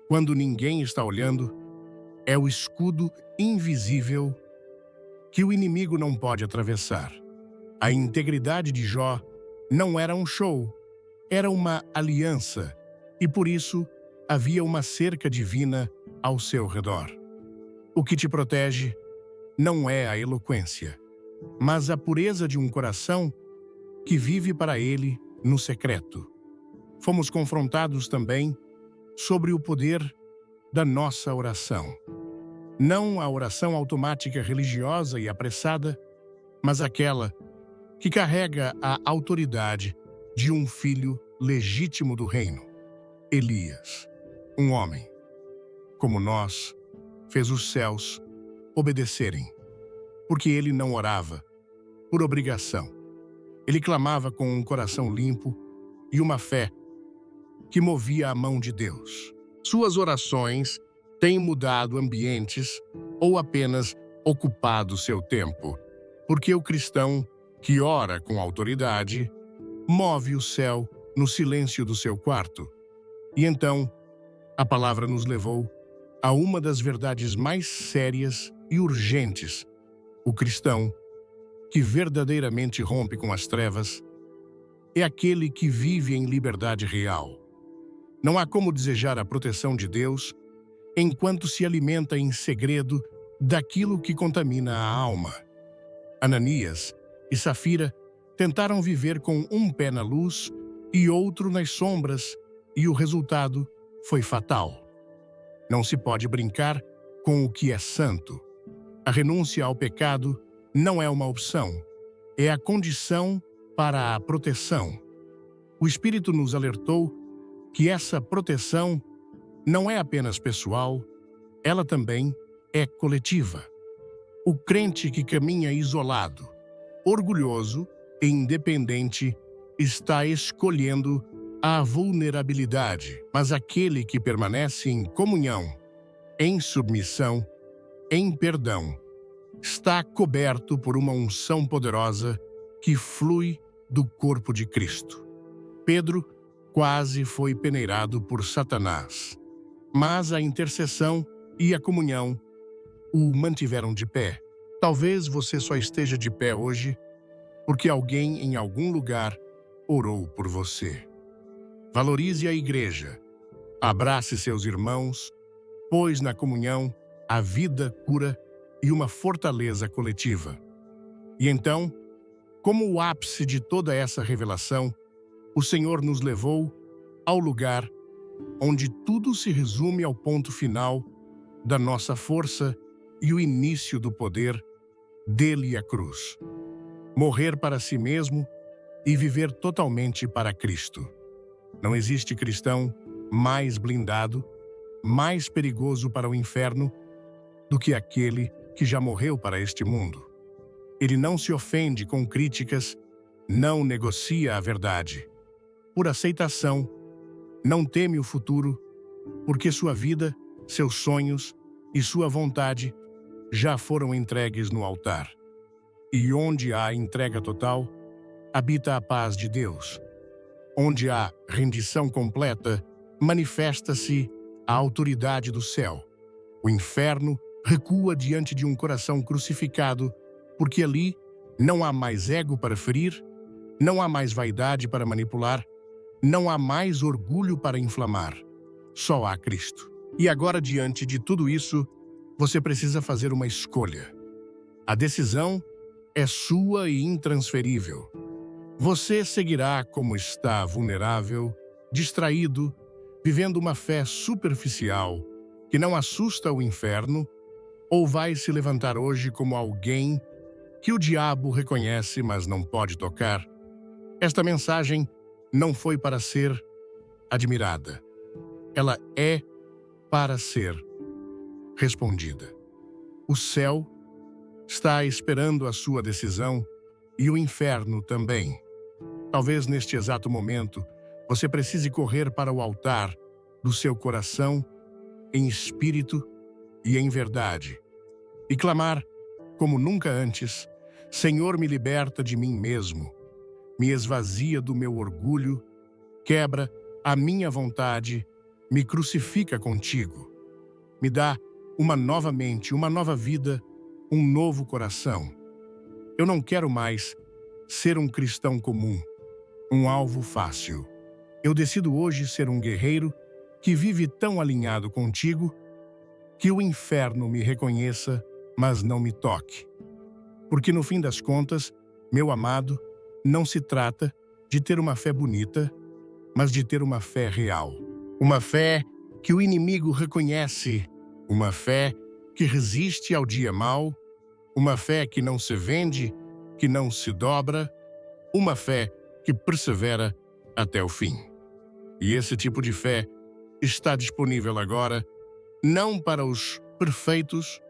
quando ninguém está olhando, é o escudo invisível que o inimigo não pode atravessar. A integridade de Jó não era um show, era uma aliança, e por isso havia uma cerca divina ao seu redor. O que te protege não é a eloquência, mas a pureza de um coração que vive para ele no secreto. Fomos confrontados também sobre o poder da nossa oração. Não a oração automática religiosa e apressada, mas aquela que carrega a autoridade de um filho legítimo do reino. Elias, um homem, como nós, fez os céus obedecerem, porque ele não orava por obrigação. Ele clamava com um coração limpo e uma fé que movia a mão de Deus. Suas orações têm mudado ambientes ou apenas ocupado seu tempo, porque o cristão que ora com autoridade move o céu no silêncio do seu quarto. E então, a palavra nos levou a uma das verdades mais sérias e urgentes. O cristão que verdadeiramente rompe com as trevas é aquele que vive em liberdade real. Não há como desejar a proteção de Deus enquanto se alimenta em segredo daquilo que contamina a alma. Ananias e Safira tentaram viver com um pé na luz e outro nas sombras, e o resultado foi fatal. Não se pode brincar com o que é santo. A renúncia ao pecado não é uma opção, é a condição para a proteção. O Espírito nos alertou que essa proteção não é apenas pessoal, ela também é coletiva. O crente que caminha isolado, orgulhoso e independente está escolhendo a vulnerabilidade, mas aquele que permanece em comunhão, em submissão, em perdão, está coberto por uma unção poderosa que flui do corpo de Cristo. Pedro quase foi peneirado por Satanás, mas a intercessão e a comunhão o mantiveram de pé. Talvez você só esteja de pé hoje porque alguém em algum lugar orou por você. Valorize a igreja, abrace seus irmãos, pois na comunhão há vida, cura e uma fortaleza coletiva. E então, como o ápice de toda essa revelação, o Senhor nos levou ao lugar onde tudo se resume ao ponto final da nossa força e o início do poder dele, a cruz. Morrer para si mesmo e viver totalmente para Cristo. Não existe cristão mais blindado, mais perigoso para o inferno do que aquele que já morreu para este mundo. Ele não se ofende com críticas, não negocia a verdade. Por aceitação, não teme o futuro, porque sua vida, seus sonhos e sua vontade já foram entregues no altar. E onde há entrega total, habita a paz de Deus. Onde há rendição completa, manifesta-se a autoridade do céu. O inferno recua diante de um coração crucificado, porque ali não há mais ego para ferir, não há mais vaidade para manipular, não há mais orgulho para inflamar. Só há Cristo. E agora, diante de tudo isso, você precisa fazer uma escolha. A decisão é sua e intransferível. Você seguirá como está, vulnerável, distraído, vivendo uma fé superficial que não assusta o inferno, ou vai se levantar hoje como alguém que o diabo reconhece, mas não pode tocar? Esta mensagem não foi para ser admirada. Ela é para ser respondida. O céu está esperando a sua decisão e o inferno também. Talvez neste exato momento você precise correr para o altar do seu coração em espírito e em verdade e clamar como nunca antes: Senhor, me liberta de mim mesmo, me esvazia do meu orgulho, quebra a minha vontade, me crucifica contigo. Me dá uma nova mente, uma nova vida, um novo coração. Eu não quero mais ser um cristão comum, um alvo fácil. Eu decido hoje ser um guerreiro que vive tão alinhado contigo que o inferno me reconheça, mas não me toque. Porque no fim das contas, meu amado, não se trata de ter uma fé bonita, mas de ter uma fé real. Uma fé que o inimigo reconhece, uma fé que resiste ao dia mau, uma fé que não se vende, que não se dobra, uma fé que persevera até o fim. E esse tipo de fé está disponível agora, não para os perfeitos,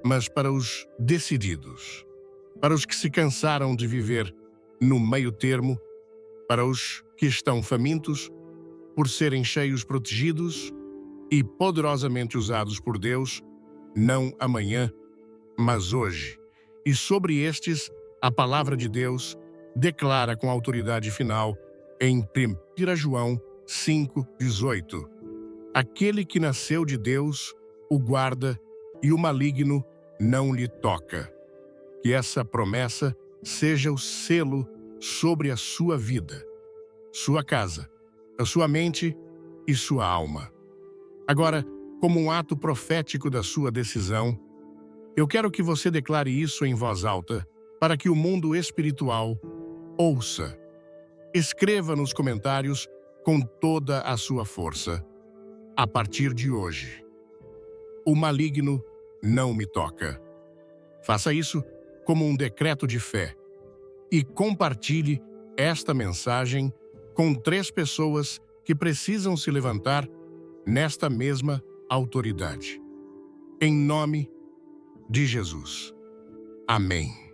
mas para os decididos, para os que se cansaram de viver no meio termo, para os que estão famintos por serem cheios, protegidos e poderosamente usados por Deus, não amanhã, mas hoje. E sobre estes, a palavra de Deus declara com autoridade final em 1 João 5,18: Aquele que nasceu de Deus o guarda e o maligno não lhe toca. Que essa promessa seja o selo sobre a sua vida, sua casa, a sua mente e sua alma. Agora, como um ato profético da sua decisão, eu quero que você declare isso em voz alta para que o mundo espiritual ouça. Escreva nos comentários com toda a sua força. A partir de hoje, o maligno não me toca. Faça isso como um decreto de fé e compartilhe esta mensagem com 3 pessoas que precisam se levantar nesta mesma autoridade. Em nome de Jesus. Amém.